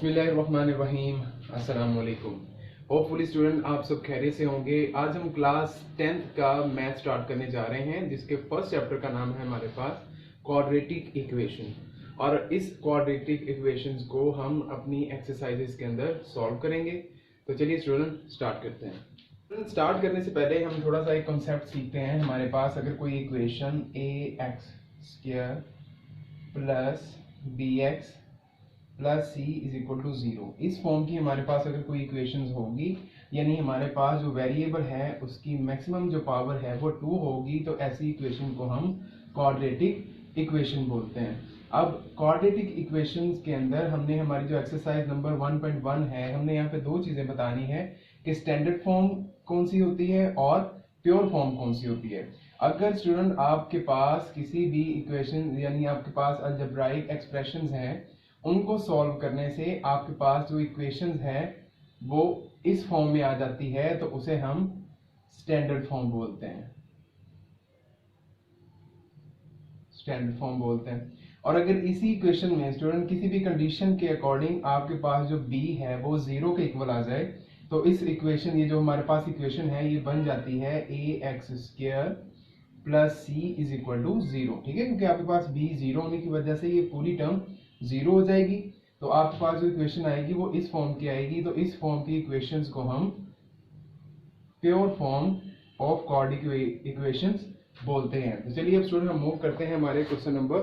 बिस्मिल्लाहिर्रहमानिर्रहीम। अस्सलाम वालेकुम। होपफुली स्टूडेंट आप सब खैरियत से होंगे। आज हम क्लास 10th का मैथ स्टार्ट करने जा रहे हैं, जिसके फर्स्ट चैप्टर का नाम है हमारे पास क्वाड्रेटिक इक्वेशन। और इस क्वाड्रेटिक इक्वेशंस को हम अपनी एक्सरसाइजेस के अंदर सॉल्व करेंगे। तो चलिए स्टूडेंट स्टार्ट करते हैं। स्टार्ट करने से पहले हम थोड़ा सा एक कॉन्सेप्ट सीखते हैं। हमारे पास अगर कोई equation ax² plus bx plus c is equal to 0, इस फॉर्म की हमारे पास अगर कोई इक्वेशंस होगी, यानी हमारे पास जो वेरिएबल है उसकी मैक्सिमम जो पावर है वो 2 होगी, तो ऐसी इक्वेशन को हम क्वाड्रेटिक इक्वेशन बोलते हैं। अब क्वाड्रेटिक इक्वेशंस के अंदर हमने हमारी जो एक्सरसाइज नंबर 1.1 है, हमने यहाँ पे दो चीजें बतानी है कि स्टैंडर्ड फॉर्म कौन सी होती है और प्योर फॉर्म कौन सी होती है। अगर स्टूडेंट आपके पास किसी भी इक्वेशन यानी आपके पास अलजेब्राइक एक्सप्रेशंस हैं, उनको सॉल्व करने से आपके पास जो इक्वेशंस है वो इस फॉर्म में आ जाती है, तो उसे हम स्टैंडर्ड फॉर्म बोलते हैं। स्टैंडर्ड फॉर्म बोलते हैं। और अगर इसी इक्वेशन में स्टूडेंट किसी भी कंडीशन के अकॉर्डिंग आपके पास जो b है वो 0 के इक्वल आ जाए, तो इस इक्वेशन, ये जो हमारे पास इक्वेशन है, ये बन जाती है ax² plus c is equal to 0। ठीक है, क्योंकि आपके पास b 0 होने की वजह से ये पूरी टर्म 0 हो जाएगी। तो आपके पास जो इक्वेशन आएगी वो इस फॉर्म की आएगी। तो इस फॉर्म की इक्वेशंस को हम pure form of quadratic equations बोलते हैं। तो चलिए अब स्टूडेंट हम मूव करते हैं हमारे क्वेश्चन नंबर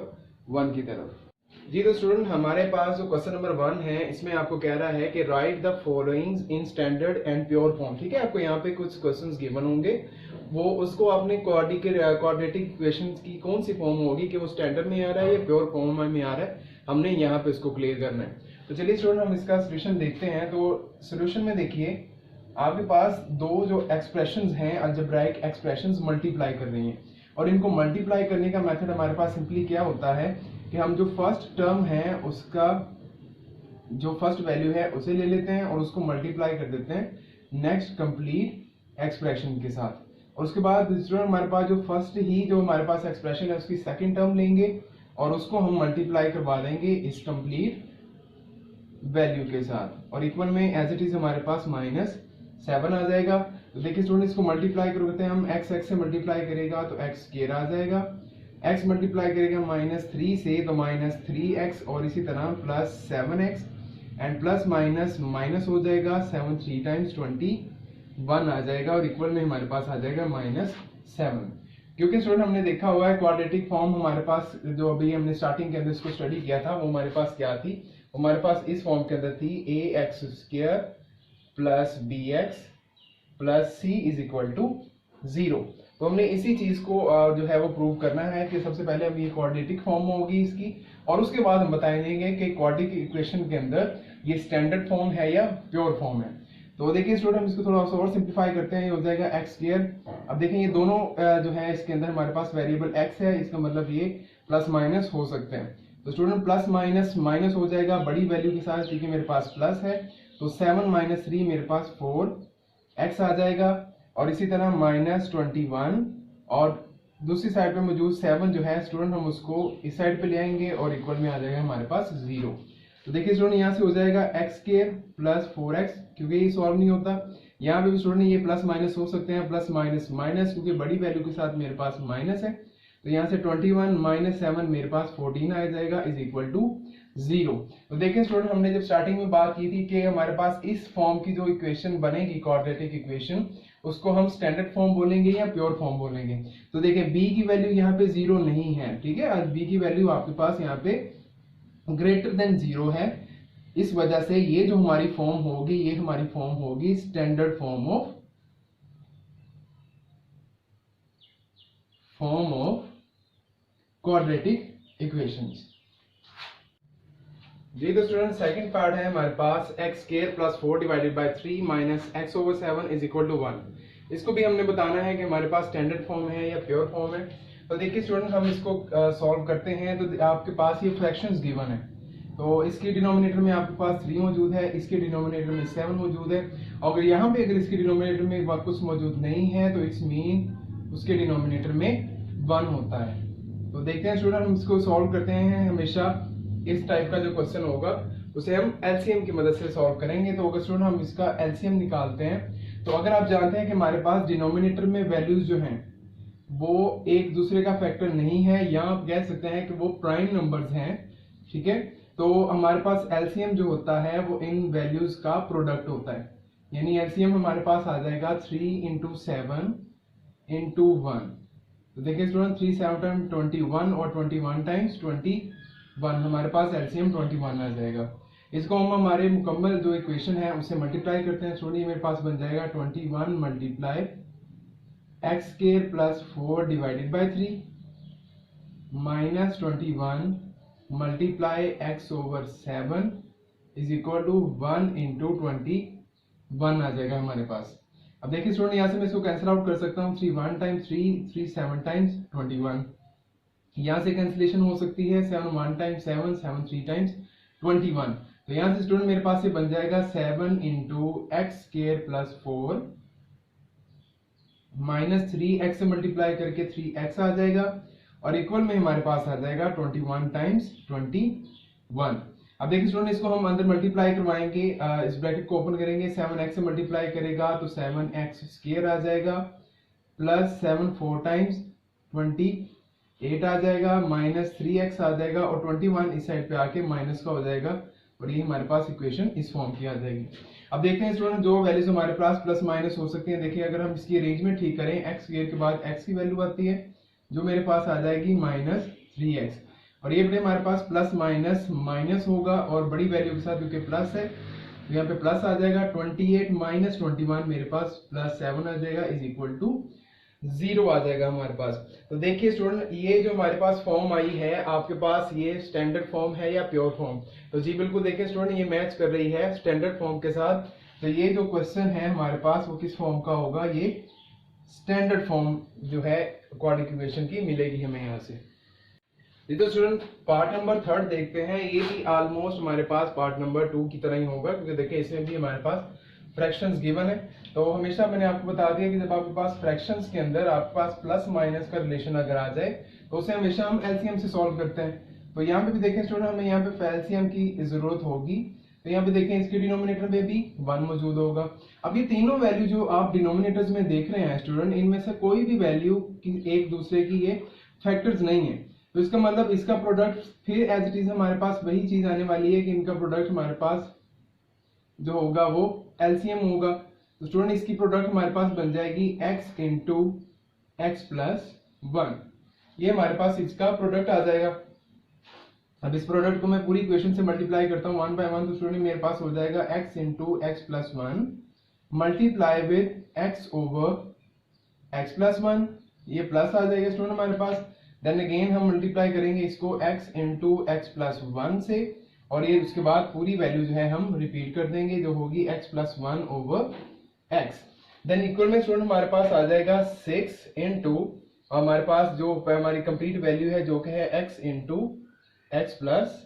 1 की तरफ। जी तो स्टूडेंट हमारे पास जो क्वेश्चन नंबर 1 है, इसमें आपको कह रहा है कि right the followings in standard and pure form. ठीक है, आपको यहाँ पे कुछ क्वेश्चंस गिवन होंगे, वो उसको आपने क्वाड्रेटिक इक्वेशंस की कौन सी फॉर्म होगी कि वो स्टैंडर्ड में आ रहा है या प्योर फॉर्म में आ रहा है, हमने यहाँ पे इसको क्लियर करना है। तो चलिए स्टूडेंट हम इसका सोल्यूशन देखते हैं। तो सोल्यूशन में देखिए आपके पास दो जो एक्सप्रेशंस हैं, अलजेब्राइक एक्सप्रेशंस मल्टीप्लाई कर रही हैं, और इनको मल्टीप्लाई करने का मेथड हमारे पास सिंपली क्या होता है कि हम जो फर्स्ट टर्म है उसका जो फर्स्ट वैल्यू है उसे ले लेते हैं और उसको मल्टीप्लाई कर देते हैं नेक्स्ट कंप्लीट एक्सप्रेशन के साथ। और उसके बाद स्टूडेंट हमारे पास जो फर्स्ट ही जो हमारे पास एक्सप्रेशन है उसकी सेकंड टर्म लेंगे और उसको हम मल्टीप्लाई करवा देंगे इस कंप्लीट वैल्यू के साथ, और इक्वल में एज इट इज हमारे पास -7 आ जाएगा। तो देखिए स्टूडेंट इसको मल्टीप्लाई करते हैं हम, x से मल्टीप्लाई करेगा तो x² आ जाएगा, x मल्टीप्लाई करेगा -3 से तो -3x, और इसी तरह +7x एंड प्लस माइनस हो जाएगा 7 3 टाइम्स 21 आ जाएगा, और इक्वल में हमारे पास आ जाएगा -7। क्योंकि स्टूडेंट हमने देखा हुआ है क्वाड्रेटिक फॉर्म हमारे पास जो अभी हमने स्टार्टिंग के अंदर इसको स्टडी किया था, वो हमारे पास क्या थी, हमारे पास इस फॉर्म के अंदर थी ax² plus bx plus c is equal to 0। तो हमने इसी चीज को जो है वो प्रूव करना है कि सबसे पहले हम ये क्वाड्रेटिक फॉर्म होगी इसकी, और उसके बाद हम बताएंगे कि क्वाड्रेटिक इक्वेशन के अंदर ये स्टैंडर्ड फॉर्म है या प्योर फॉर्म है। तो देखिए स्टूडेंट हम इसको थोड़ा सा और सिंप्लीफाई करते हैं, ये हो जाएगा x²। अब देखें ये दोनों जो है इसके अंदर हमारे पास वेरिएबल x है, इसका मतलब ये प्लस माइनस हो सकते हैं। तो स्टूडेंट प्लस माइनस माइनस हो जाएगा बड़ी वैल्यू के साथ, क्योंकि मेरे पास प्लस है, तो 7 - 3 मेरे पास 4x आ जाएगा, और इसी तरह -21, और दूसरी साइड पे मौजूद 7 जो है स्टूडेंट हम उसको इस साइड पे ले आएंगे और इक्वल में आ जाएगा हमारे पास 0। तो देखिए स्टूडेंट यहाँ से हो जाएगा x² प्लस 4x, क्योंकि ये सॉल्व नहीं होता। यहाँ पे भी स्टूडेंट ये प्लस माइनस हो सकते हैं, प्लस माइनस माइनस, क्योंकि बड़ी वैल्यू के साथ मेरे पास माइनस है, तो यहाँ से 21 - 7 मेरे पास 14 आ जाएगा इज इक्वल टू 0। तो देखिए स्टूडेंट हमने जब स्टार्टिंग में बात की थी कि हमारे पास इस फॉर्म की जो इक्वेशन बनेगी क्वाड्रेटिक इक्वेशन, उसको हम स्टैंडर्ड फॉर्म बोलेंगे या प्योर फॉर्म बोलेंगे। तो देखिए b की वैल्यू यहाँ पे 0 नहीं है, ठीक है, b की वैल्यू आपके पास यहाँ पे ग्रेटर देन 0 है, इस वजह से ये जो हमारी फॉर्म होगी ये हमारी फॉर्म होगी standard form of quadratic equations. जी तो स्टूडेंट सेकंड पार्ट है हमारे पास x² plus 4 divided by 3 minus x/7 is equal to 1। इसको भी हमने बताना है कि हमारे पास स्टैंडर्ड फॉर्म है या प्योर फॉर्म है। तो देखिए स्टूडेंट हम इसको सॉल्व करते हैं। तो आपके पास ये फ्रैक्शंस गिवन है, तो इसके डिनोमिनेटर में आपके पास 3 मौजूद है, इसके डिनोमिनेटर में 7 मौजूद है, और अगर यहाँ पे अगर इसके डिनोमिनेटर में कुछ मौजूद नहीं है तो इट्स मीन उसके डिनोमिनेटर में 1 होता है। तो देखते हैं स्टूडेंट हम इसको सॉल्व करते हैं। हमेशा इस टाइप का जो क्वेश्चन होगा उसे हम एलसीएम की मदद से सॉल्व करेंगे। तो अगर स्टूडेंट हम इसका एलसीएम निकालते हैं तो अगर आप जानते हैं कि हमारे पास डिनोमिनेटर में वैल्यूज जो हैं वो एक दूसरे का फैक्टर नहीं है, या आप कह सकते हैं कि वो प्राइम नंबर्स हैं, ठीक है, तो हमारे पास एलसीएम जो होता है वो इन वैल्यूज का प्रोडक्ट होता है। यानी एलसीएम हमारे पास आ जाएगा 3 इंटू 7 इंटू 1। तो देखिए स्टूडेंट 3 7 टाइम 21 और 21 टाइम्स 21, हमारे पास एलसीएम 21 आ जाएगा। इसको हम हमारे मुकम्मल जो इक्वेशन है उससे मल्टीप्लाई करते हैं। स्टूडेंट मेरे पास बन जाएगा 21 multiply x square plus 4 divided by 3 minus 21 multiply x over 7 is equal to 1 into 21 आ जाएगा हमारे पास। अब देखिए स्टूडेंट यहाँ से मैं इसको कैंसिल आउट कर सकता हूँ। 3 1 टाइम्स 3 7 टाइम्स 21, यहाँ से कैंसिलेशन हो सकती है। 7 1 टाइम्स 7 7 3 टाइम्स 21। तो यहाँ से स्टूडेंट मेरे पास ये बन जाएगा 7 into x square plus 4 minus 3x से मल्टीप्लाई करके 3x आ जाएगा और इक्वल में हमारे पास आ जाएगा 21 टाइम्स 21। अब देखिए स्टूडेंट इसको हम अंदर मल्टीप्लाई करवाएंगे, इस ब्रैकेट को ओपन करेंगे, 7x से मल्टीप्लाई करेगा तो 7x स्क्वायर आ जाएगा प्लस 7 4 टाइम्स 28 आ जाएगा माइनस 3x आ जाएगा और 21 इस साइड पे आके माइनस का हो जाएगा और ये हमारे पास इक्वेशन इस फॉर्म की आ जाएगी। अब देखते हैं स्टूडेंट जो वैल्यूज हमारे पास प्लस माइनस हो सकते हैं। देखिए अगर हम इसकी अरेंजमेंट ठीक करें, एक्स स्क्वायर के बाद एक्स की वैल्यू आती है जो मेरे पास आ जाएगी माइनस 3x, और ये बेटे हमारे पास प्लस माइनस माइनस होगा और बड़ी वैल्यू के साथ क्योंकि प्लस है तो यहाँ पे प्लस आ जाएगा। 28 माइनस 21 मेरे पास प्लस 7 आ जाएगा इज इक्वल टू 0 आ जाएगा हमारे पास। तो देखिए स्टूडेंट ये जो हमारे पास फॉर्म आई है आपके पास ये स्टैंडर्ड फॉर्म है या प्योर फॉर्म? तो जी बिल्कुल देखिए स्टूडेंट ये मैच कर रही है स्टैंडर्ड फॉर्म के साथ। तो ये जो क्वेश्चन है हमारे पास वो किस फॉर्म का होगा? ये स्टैंडर्ड फॉर्म जो है क्वाड्रेटिक इक्वेशन की मिलेगी हमें यहाँ से। तो स्टूडेंट पार्ट नंबर 3 देखते हैं। ये भी ऑलमोस्ट हमारे पास पार्ट नंबर 2 की तरह ही होगा क्योंकि देखिए इसमें भी हमारे पास फ्रैक्शंस गिवन है। तो हमेशा मैंने आपको बता दिया कि जब आपके पास फ्रैक्शंस के अंदर आपके पास प्लस माइनस का रिलेशन अगर आ जाए तो उसे हमेशा हम एलसीएम से सॉल्व करते हैं। तो यहाँ पे भी देखें स्टूडेंट हमें यहाँ पे एलसीएम की जरूरत होगी। तो यहाँ पे देखें इसके डिनोमिनेटर में भी 1 मौजूद होगा। अब ये तीनों वैल्यू जो आप डिनोमिनेटर्स में देख रहे हैं स्टूडेंट, इनमें से कोई भी वैल्यू एक दूसरे की ये फैक्टर्स नहीं है। तो इसका मतलब इसका प्रोडक्ट फिर एज इट इज हमारे पास वही चीज आने वाली है कि इनका प्रोडक्ट हमारे पास जो होगा वो एलसीएम होगा। तो स्टूडेंट इसकी प्रोडक्ट हमारे पास बन जाएगी x इंटू एक्स प्लस 1, ये हमारे पास इसका प्रोडक्ट आ जाएगा। अब इस प्रोडक्ट को मैं पूरी इक्वेशन से मल्टीप्लाई करता हूँ 1 बाय 1। तो स्टूडेंट मेरे पास हो जाएगा x into x plus 1 multiply with x over x plus 1, ये प्लस आ जाएगा स्टूडेंट हमारे पास। देन अगेन हम मल्टीप्लाई करेंगे इसको x इंटू एक्स प्लस 1 से और ये उसके बाद पूरी वैल्यू जो है हम रिपीट कर देंगे जो होगी x plus 1 over x। Than equal में स्टूडेंट हमारे पास आ जाएगा 6 इंटू हमारे पास जो हमारी कंप्लीट वैल्यू है जो कि है x इंटू एक्स प्लस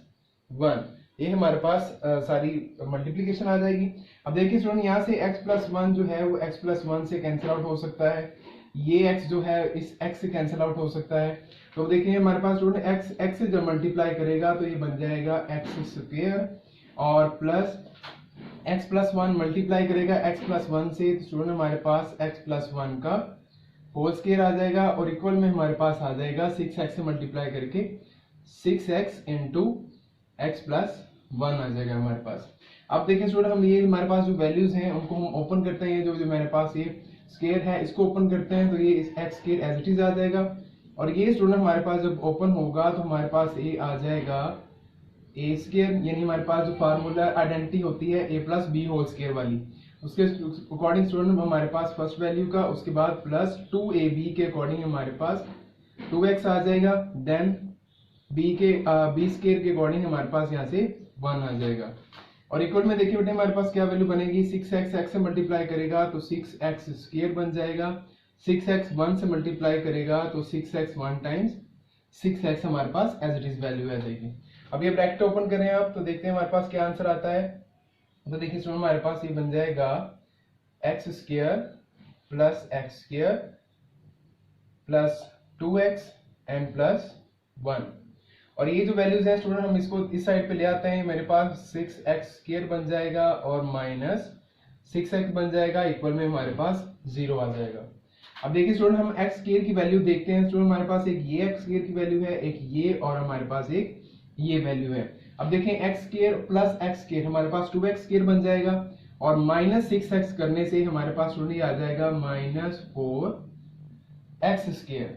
1, ये हमारे पास सारी मल्टीप्लीकेशन आ जाएगी। अब देखिए स्टूडेंट यहाँ से x प्लस 1 जो है वो x प्लस 1 से कैंसिल आउट हो सकता है, ये x जो है इस x से कैंसिल आउट हो सकता है। तो देखिए हमारे पास स्टूडेंट x से जब मल्टीप्लाई करेगा तो ये बन जाएगा x स्क्वायर और प्लस x प्लस 1 मल्टीप्लाई करेगा x प्लस 1 से तो स्टूडेंट हमारे पास x प्लस 1 का होल स्क्वायर आ जाएगा और इक्वल में हमारे पास आ जाएगा 6x से मल्टीप्लाई करके 6x इंटू एक्स प्लस 1 आ जाएगा हमारे पास। अब देखिए स्टूडेंट हम ये हमारे पास जो वैल्यूज हैं उनको हम ओपन करते हैं। जो मेरे पास ये स्क्वायर है इसको ओपन करते हैं तो ये इस x square as it is आ जाएगा और ये स्टूडेंट हमारे पास जब ओपन होगा तो हमारे पास ये आ जाएगा ए स्क्वायर, यानी हमारे पास जो फार्मूला आइडेंटिटी होती है a plus b whole square वाली, उसके अकॉर्डिंग स्टूडेंट हमारे पास फर्स्ट वैल्यू का, उसके बाद प्लस 2ab के अकॉर्डिंग हमारे पास 2x आ जाएगा। देन बी स्क्वायर के अकॉर्डिंग हमारे पास यहाँ से 1 आ जाएगा और इक्वल में देखिए बेटे हमारे पास क्या वैल्यू बनेगी, 6x x से मल्टीप्लाई करेगा तो 6x स्क्वायर बन जाएगा, 6x 1 से मल्टीप्लाई करेगा तो 6x 1 टाइम्स 6x हमारे पास एज इट इज वैल्यू आ जाएगी। अब ये ब्रैकेट ओपन करें आप तो देखते हैं हमारे पास क्या आंसर आता है। तो देखिए स्टूडेंट हमारे पास ये बन जाएगा x square plus x square plus 2x and plus 1 और ये जो वैल्यूज है स्टूडेंट हम इसको इस साइड पे ले आते हैं, मेरे पास 6x² बन जाएगा और माइनस 6x बन जाएगा, इक्वल में हमारे पास 0 आ जाएगा। अब देखिए स्टूडेंट हम x² की वैल्यू देखते हैं स्टूडेंट, हमारे पास एक ये x² की वैल्यू है, एक ये, और हमारे पास एक ये वैल्यू है। अब देखें x² प्लस x² हमारे पास 2x² बन जाएगा, और माइनस 6x करने से हमारे पास स्टूडेंट आ जाएगा -4x²।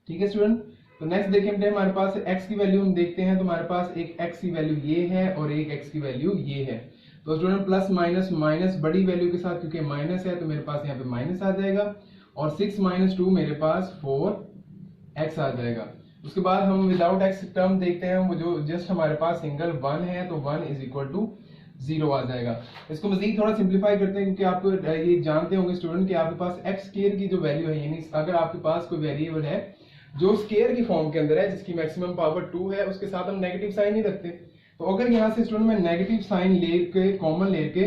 ठीक है स्टूडेंट, तो नेक्स्ट देखें हमारे पास x की वैल्यू हम देखते हैं, तो हमारे पास एक x की वैल्यू ये है और एक x की वैल्यू ये है। तो स्टूडेंट प्लस माइनस माइनस बड़ी वैल्यू के साथ, क्योंकि माइनस है तो मेरे पास यहाँ पे माइनस आ जाएगा, और 6 - 2 मेरे पास 4x आ जाएगा। उसके बाद हम विदाउट x टर्म देखते हैं, वो जो जस्ट हमारे पास सिंगल 1 है, तो 1 = 0 आ जाएगा। इसको मजीद थोड़ा सिंप्लीफाई करते हैं, क्योंकि आपको ये जानते होंगे स्टूडेंट कि आपके पास x² की जो वैल्यू है, यानी अगर आपके पास कोई वेरिएबल है जो स्केयर की फॉर्म के अंदर है, जिसकी मैक्सिमम पावर 2 है, उसके साथ हम नेगेटिव साइन नहीं रखते। तो अगर यहाँ से स्टूडेंट मैं नेगेटिव साइन लेके कॉमन लेके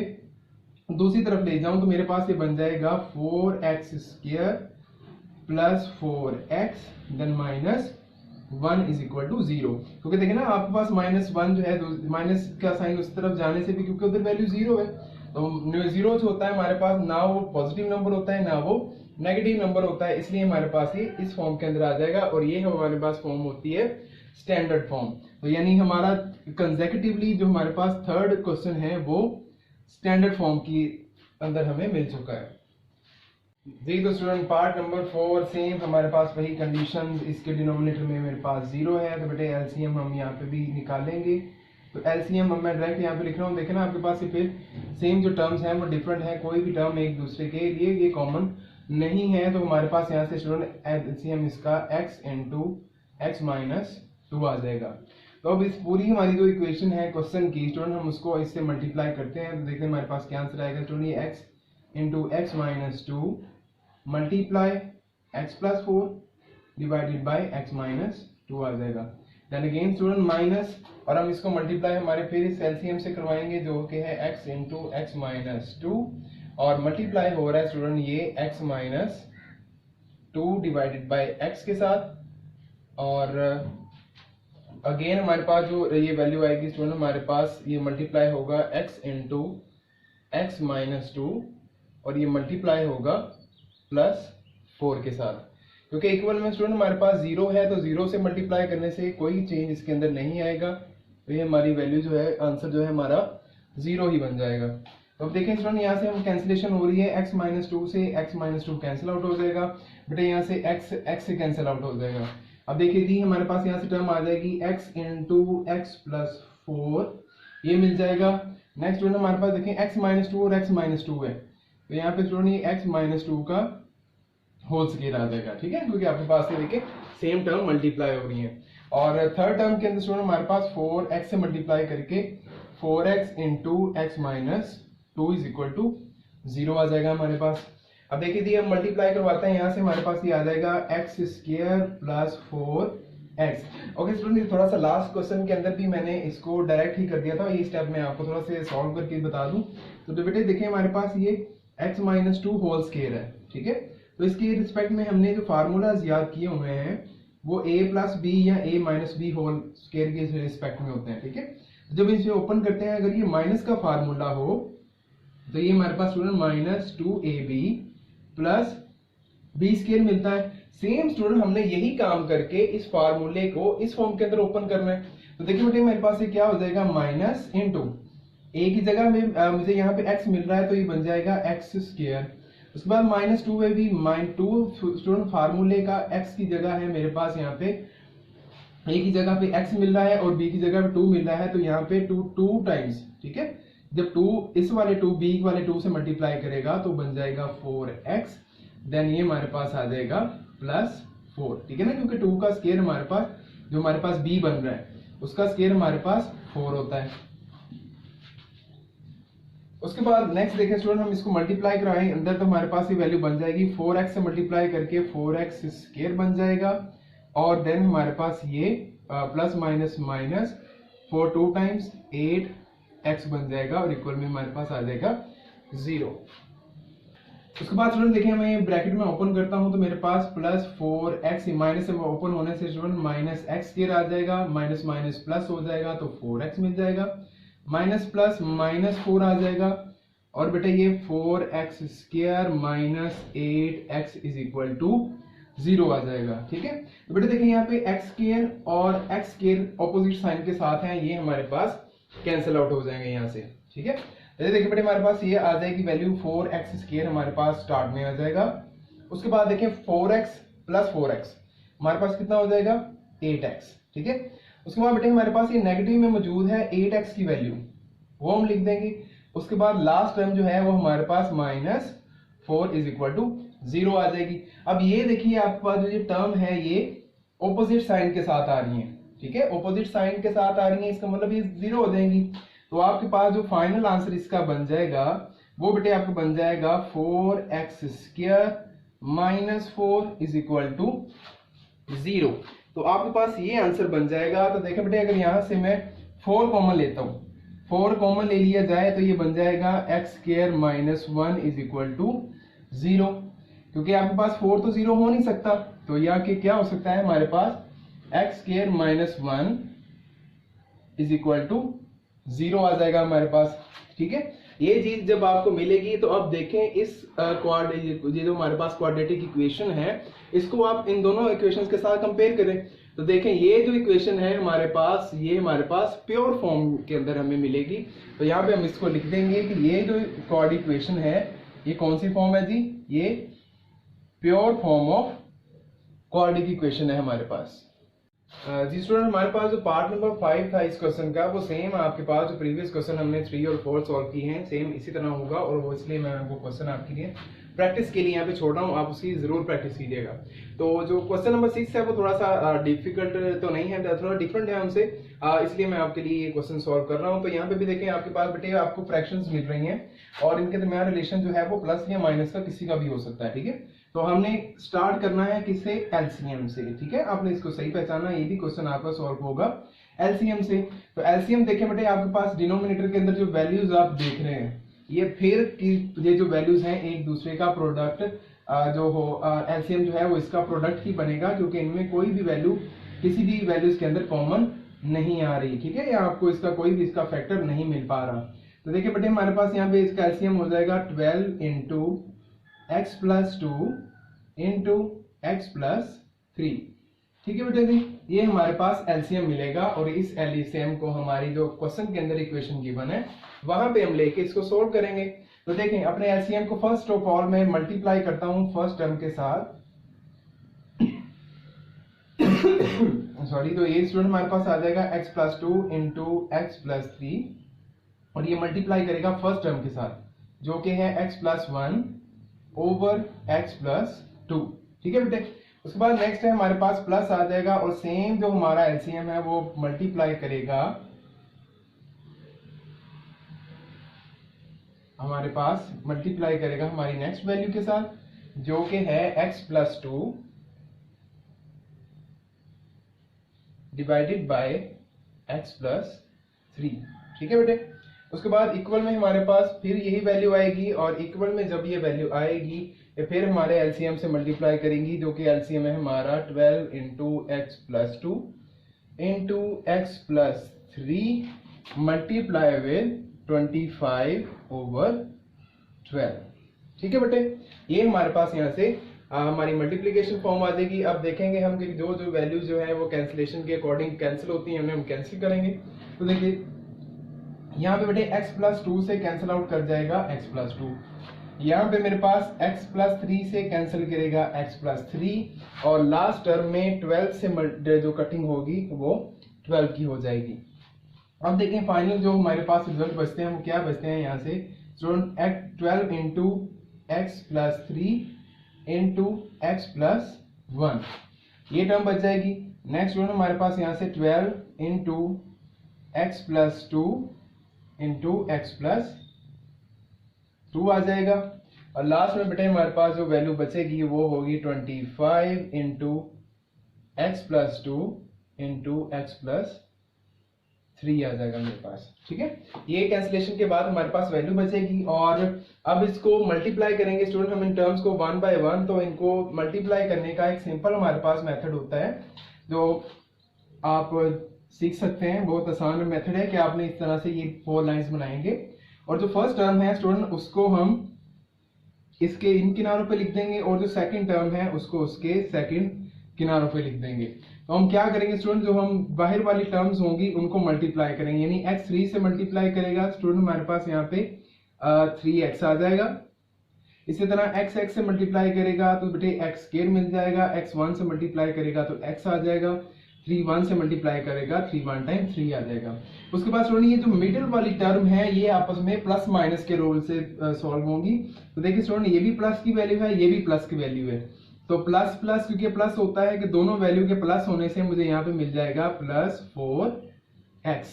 दूसरी तरफ ले जाऊं, तो मेरे पास ये बन जाएगा 4x² plus 4x then minus 1 = 0। क्योंकि देखिए ना आपके पास -1 जो है, माइनस का साइन उस तरफ जाने से भी, क्योंकि उधर वैल्यू 0 है, तो 0 जो होता है हमारे पास ना वो पॉजिटिव नंबर होता है ना वो नेगेटिव नंबर होता है, इसलिए हमारे पास ये इस फॉर्म के अंदर आ जाएगा। और ये हमारे पास फॉर्म होती है स्टैंडर्ड फॉर्म। तो यानी हमारा कंसेक्यूटिवली जो हमारे पास थर्ड क्वेश्चन है वो स्टैंडर्ड फॉर्म की अंदर हमें मिल चुका है जी। तो स्टूडेंट पार्ट नंबर 4 सेम हमारे पास वही कंडीशन, इसके डिनोमिनेटर में मेरे पास 0 है, तो बेटे एलसीएम हम यहाँ पे भी निकालेंगे। तो एलसीएम मैं डायरेक्ट यहाँ पे लिख रहा हूँ, देखे ना आपके पास ये फिर सेम जो टर्म्स हैं वो डिफरेंट है, कोई भी टर्म एक दूसरे के लिए ये कॉमन नहीं है। तो हमारे पास यहाँ से स्टूडेंट एलसीएम इसका x × x - 2 आ जाएगा। तो अब इस पूरी हमारी जो इक्वेशन है क्वेश्चन की स्टूडेंट, हम उसको इससे मल्टीप्लाई करते हैं, तो देखते हैं हमारे पास क्या आंसर आएगा स्टूडेंट। ये x × x - 2 multiply x + 4 divided by x - 2 आ जाएगा। देन अगेन स्टूडेंट माइनस, और हम इसको मल्टीप्लाई हमारे फिर इस एलसीएम से करवाएंगे, जो कि है x × x - 2, और मल्टीप्लाई हो रहा है स्टूडेंट ये x - 2 डिवाइडेड बाय x के साथ, और अगेन हमारे पास जो ये वैल्यू आएगी स्टूडेंट, हमारे पास ये मल्टीप्लाई होगा x × x - 2, और ये मल्टीप्लाई होगा +4 के साथ, क्योंकि इक्वल में स्टूडेंट हमारे पास 0 है, तो 0 से मल्टीप्लाई करने से कोई चेंज इसके अंदर नहीं आएगा, तो ये हमारी वैल्यू जो है, आंसर जो है हमारा 0 ही बन जाएगा। तो अब देखें स्टूडेंट यहाँ से हम कैंसिलेशन हो रही है, x - 2 से x - 2 कैंसिल आउट हो जाएगा, बेटे यहाँ से x से कैंसिल आउट हो जाएगा। अब देखिए जी हमारे पास यहाँ से टर्म आ जाएगी x × x + 4, ये मिल जाएगा। नेक्स्ट स्टूडेंट हमारे पास देखें x - 2 और x - 2 है, तो यहाँ पे स्टूडेंट ये x - 2 का होल स्केयर आ जाएगा, ठीक है, क्योंकि आपके पास ये देखिए सेम टर्म मल्टीप्लाई हो रही है। और थर्ड टर्म के अंदर स्टूडेंट हमारे पास 4x से मल्टीप्लाई करके 4x × x - 2 = 0 आ जाएगा हमारे पास। अब देखिए जी हम मल्टीप्लाई करवाते हैं, यहाँ से हमारे पास ये आ जाएगा x² + 4x। ओके स्टूडेंट, थोड़ा सा लास्ट क्वेश्चन के अंदर भी मैंने इसको डायरेक्ट ही कर दिया था, ये स्टेप मैं आपको थोड़ा सा सॉल्व करके बता दूं। तो बेटे देखिए हमारे पास ये x - 2 होल स्केयर है, ठीक है, तो इसके रिस्पेक्ट में हमने जो फार्मूलाज याद किए हुए हैं वो a + b या a - b होल स्केयर के रिस्पेक्ट में होते हैं, ठीक है। जब इसे ओपन करते हैं, अगर ये माइनस का फार्मूला हो, तो ये हमारे पास स्टूडेंट -2ab + b² मिलता है। सेम स्टूडेंट हमने यही काम करके इस फार्मूले को इस फॉर्म के अंदर ओपन करना है। तो देखिए बेटे मेरे पास ये क्या हो जाएगा, माइनस इंटू a की जगह में मुझे यहाँ पे x मिल रहा है, तो ये बन जाएगा x²। उसके बाद -2 में भी -2 स्टूडेंट फार्मूले का x की जगह है मेरे पास, यहाँ पे a की जगह पे x मिल रहा है और b की जगह पे 2 मिल रहा है, तो यहाँ पे 2 टाइम्स, ठीक है। जब 2 इस वाले 2 b वाले 2 से मल्टीप्लाई करेगा तो बन जाएगा 4x, देन ये हमारे पास आ जाएगा +4, ठीक है ना, क्योंकि 2 का स्केयर हमारे पास जो हमारे पास b बन रहा है उसका स्केयर हमारे पास 4 होता है। उसके बाद नेक्स्ट देखें स्टूडेंट, हम इसको मल्टीप्लाई कराएं अंदर, तो हमारे पास ये वैल्यू बन जाएगी 4x से मल्टीप्लाई करके 4x² बन जाएगा, और देन हमारे पास ये plus minus minus 4 2 times 8x बन जाएगा, और इक्वल में हमारे पास आ जाएगा 0। उसके बाद स्टूडेंट देखिए मैं ब्रैकेट में ओपन करता हूं तो मेरे पास प्लस 4x माइनस से ओपन होने से स्टूडेंट माइनस एक्स स्क्वायर आ जाएगा, माइनस माइनस प्लस हो जाएगा तो 4x मिल जाएगा, माइनस प्लस माइनस 4 आ जाएगा और बेटा ये 4x square minus 8x is equal to 0 आ जाएगा। ठीक है, तो बेटा देखिए यहाँ पे x स्क्वायर और x स्क्वायर ऑपोजिट साइन के साथ हैं, ये हमारे पास कैंसिल आउट हो जाएंगे यहाँ से। ठीक है, देखिए बेटे हमारे पास ये आ जाएगी वैल्यू 4x स्क्वायर हमारे पास स्टार्ट में आ जाएगा। उसके बाद देखिए 4x प्लस 4x हमारे पास कितना हो जाएगा 8x। ठीक है, उसके बाद बेटे हमारे पास ये नेगेटिव में मौजूद है 8x की वैल्यू, वो हम लिख देंगे। उसके बाद लास्ट टर्म जो है वो हमारे पास माइनस 4 इज इक्वल टू 0 आ जाएगी। अब ये देखिए आपके पास जो ये टर्म है ये ऑपोजिट साइन के साथ आ रही है। ठीक है, ऑपोजिट साइन के साथ आ रही है, इसका मतलब ये 0 हो जाएंगी। तो आपके पास जो फाइनल आंसर इसका बन जाएगा वो बेटे आपको बन जाएगा 4x square minus 4 is equal to 0। तो आपके पास ये आंसर बन जाएगा। तो देखें बेटे अगर यहां से मैं 4 कॉमन लेता हूं, 4 कॉमन ले लिया जाए तो ये बन जाएगा x square minus 1 is equal to 0, क्योंकि आपके पास 4 तो 0 हो नहीं सकता। तो यहाँ के क्या हो सकता है हमारे पास x square minus 1 is equal to 0 आ जाएगा हमारे पास। ठीक है, ये चीज जब आपको मिलेगी तो अब देखें इस ये जो हमारे पास क्वाड्रेटिक इक्वेशन है इसको आप इन दोनों इक्वेशंस के साथ कंपेयर करें तो देखें ये जो इक्वेशन है हमारे पास ये हमारे पास प्योर फॉर्म के अंदर हमें मिलेगी। तो यहाँ पे हम इसको लिख देंगे कि ये जो क्वाड इक्वेशन है ये कौन सी फॉर्म है जी, ये pure form of quadratic equation है हमारे पास। जी स्टूडेंट हमारे पास जो पार्ट नंबर 5 था इस क्वेश्चन का वो सेम आपके पास जो प्रीवियस क्वेश्चन हमने 3 और 4 सॉल्व की हैं सेम इसी तरह होगा और वो इसलिए मैं वो क्वेश्चन आपके लिए प्रैक्टिस के लिए यहाँ पे छोड़ रहा हूँ, आप उसकी जरूर प्रैक्टिस कीजिएगा। तो जो क्वेश्चन नंबर 6 है वो थोड़ा सा डिफिकल्ट तो नहीं है, थोड़ा डिफरेंट है हमसे, इसलिए मैं आपके लिए ये क्वेश्चन सॉल्व कर रहा हूँ। तो यहाँ पे भी देखें आपके पास बेटे आपको फ्रैक्शंस मिल रही हैं और इनके दरमियान रिलेशन जो है वो प्लस या माइनस का किसी का भी हो सकता है। ठीक है, तो हमने स्टार्ट करना है किससे, एलसीएम से। ठीक है, आपने इसको सही पहचाना, ये भी क्वेश्चन आपका सॉल्व होगा एलसीएम से। तो एलसीएम देखें बेटे आपके पास डिनोमिनेटर के अंदर जो वैल्यूज आप देख रहे हैं ये फिर ये जो वैल्यूज हैं एक दूसरे का प्रोडक्ट जो हो एलसीएम जो है वो इसका प्रोडक्ट ही बनेगा क्योंकि इनमें कोई भी वैल्यू किसी भी वैल्यूज के अंदर कॉमन नहीं आ रही। ठीक है, या आपको इसका कोई भी इसका फैक्टर नहीं मिल पा रहा। तो देखिए बेटे हमारे पास यहाँ पे इसका एलसीएम हो जाएगा 12 into x plus 2 into x plus 3। ठीक है बेटे जी, ये हमारे पास एलसीएम मिलेगा और इस एलसीएम को हमारी जो क्वेश्चन के अंदर इक्वेशन गिवन है वहां पे हम लेके इसको सोल्व करेंगे। तो देखें अपने एलसीएम को फर्स्ट ऑफ ऑल मैं मल्टीप्लाई करता हूं फर्स्ट टर्म के साथ सॉरी, तो ये स्टूडेंट हमारे पास आ जाएगा x plus 2 into x plus 3 और ये मल्टीप्लाई करेगा फर्स्ट टर्म के साथ जो कि है x plus 1 over x plus 2। ठीक है बेटे, उसके बाद नेक्स्ट है हमारे पास प्लस आ जाएगा और सेम जो हमारा एलसीएम है वो मल्टीप्लाई करेगा हमारे पास मल्टीप्लाई करेगा हमारी नेक्स्ट वैल्यू के साथ जो कि है x plus 2 divided by x plus 3। ठीक है बेटे, उसके बाद इक्वल में हमारे पास फिर यही वैल्यू आएगी और इक्वल में जब ये वैल्यू आएगी ये फिर हमारे एलसीएम से मल्टीप्लाई करेंगी जो कि एलसीएम है हमारा 12 into x plus 2 into x plus 3 multiply with 25 over 12। ठीक है बेटे, ये हमारे पास यहाँ से हमारी मल्टीप्लिकेशन फॉर्म आ जाएगी। अब देखेंगे हम कि जो जो वैल्यूज जो है वो कैंसिलेशन के अकॉर्डिंग कैंसिल होती हैं, उन्हें हम कैंसिल करेंगे। तो देखिए यहाँ पे बेटे x प्लस 2 से कैंसिल आउट कर जाएगा x प्लस 2, यहाँ पे मेरे पास x प्लस 3 से कैंसिल करेगा x प्लस 3 और लास्ट टर्म में 12 से जो कटिंग होगी वो 12 की हो जाएगी। अब देखें फाइनल जो हमारे पास रिजल्ट बचते हैं वो क्या बचते हैं यहाँ से student 12 into x plus 3 into x plus 1 ये टर्म बच जाएगी। नेक्स्ट स्टूडेंट हमारे पास यहाँ से 12 into x plus 2 into x plus 2 आ जाएगा और लास्ट में बेटे हमारे पास जो वैल्यू बचेगी वो होगी 25 into x plus 2 into x plus 3 आ जाएगा मेरे पास। ठीक है, ये कैंसिलेशन के बाद हमारे पास वैल्यू बचेगी। और अब इसको मल्टीप्लाई करेंगे स्टूडेंट हम इन टर्म्स को 1 बाय 1। तो इनको मल्टीप्लाई करने का एक सिंपल हमारे पास मेथड होता है जो आप सीख सकते हैं। बहुत आसान मेथड है कि आपने इस तरह से ये 4 लाइंस बनाएंगे और जो फर्स्ट टर्म है स्टूडेंट उसको हम इसके इन किनारों पे लिख देंगे और जो सेकंड टर्म है उसको उसके सेकंड किनारों पे लिख देंगे। तो हम क्या करेंगे स्टूडेंट, जो हम बाहर वाली टर्म्स होंगी उनको मल्टीप्लाई करेंगे, यानी x 3 से मल्टीप्लाई करेगा स्टूडेंट हमारे पास यहाँ पे 3x आ जाएगा। इसी तरह x x से मल्टीप्लाई करेगा तो बेटे x स्क्वायर मिल जाएगा, x 1 से मल्टीप्लाई करेगा तो x आ जाएगा, 3 1 से मल्टीप्लाई करेगा 3 1 टाइम 3 आ जाएगा। उसके बाद स्टूडेंट ये जो मिडिल वाली टर्म है ये आपस में प्लस माइनस के रूल से सॉल्व होंगी। तो देखिए स्टूडेंट ये भी प्लस की वैल्यू है, ये भी प्लस की वैल्यू है। तो प्लस प्लस क्योंकि प्लस होता है कि दोनों वैल्यू के प्लस होने से मुझे यहाँ पे मिल जाएगा प्लस 4x।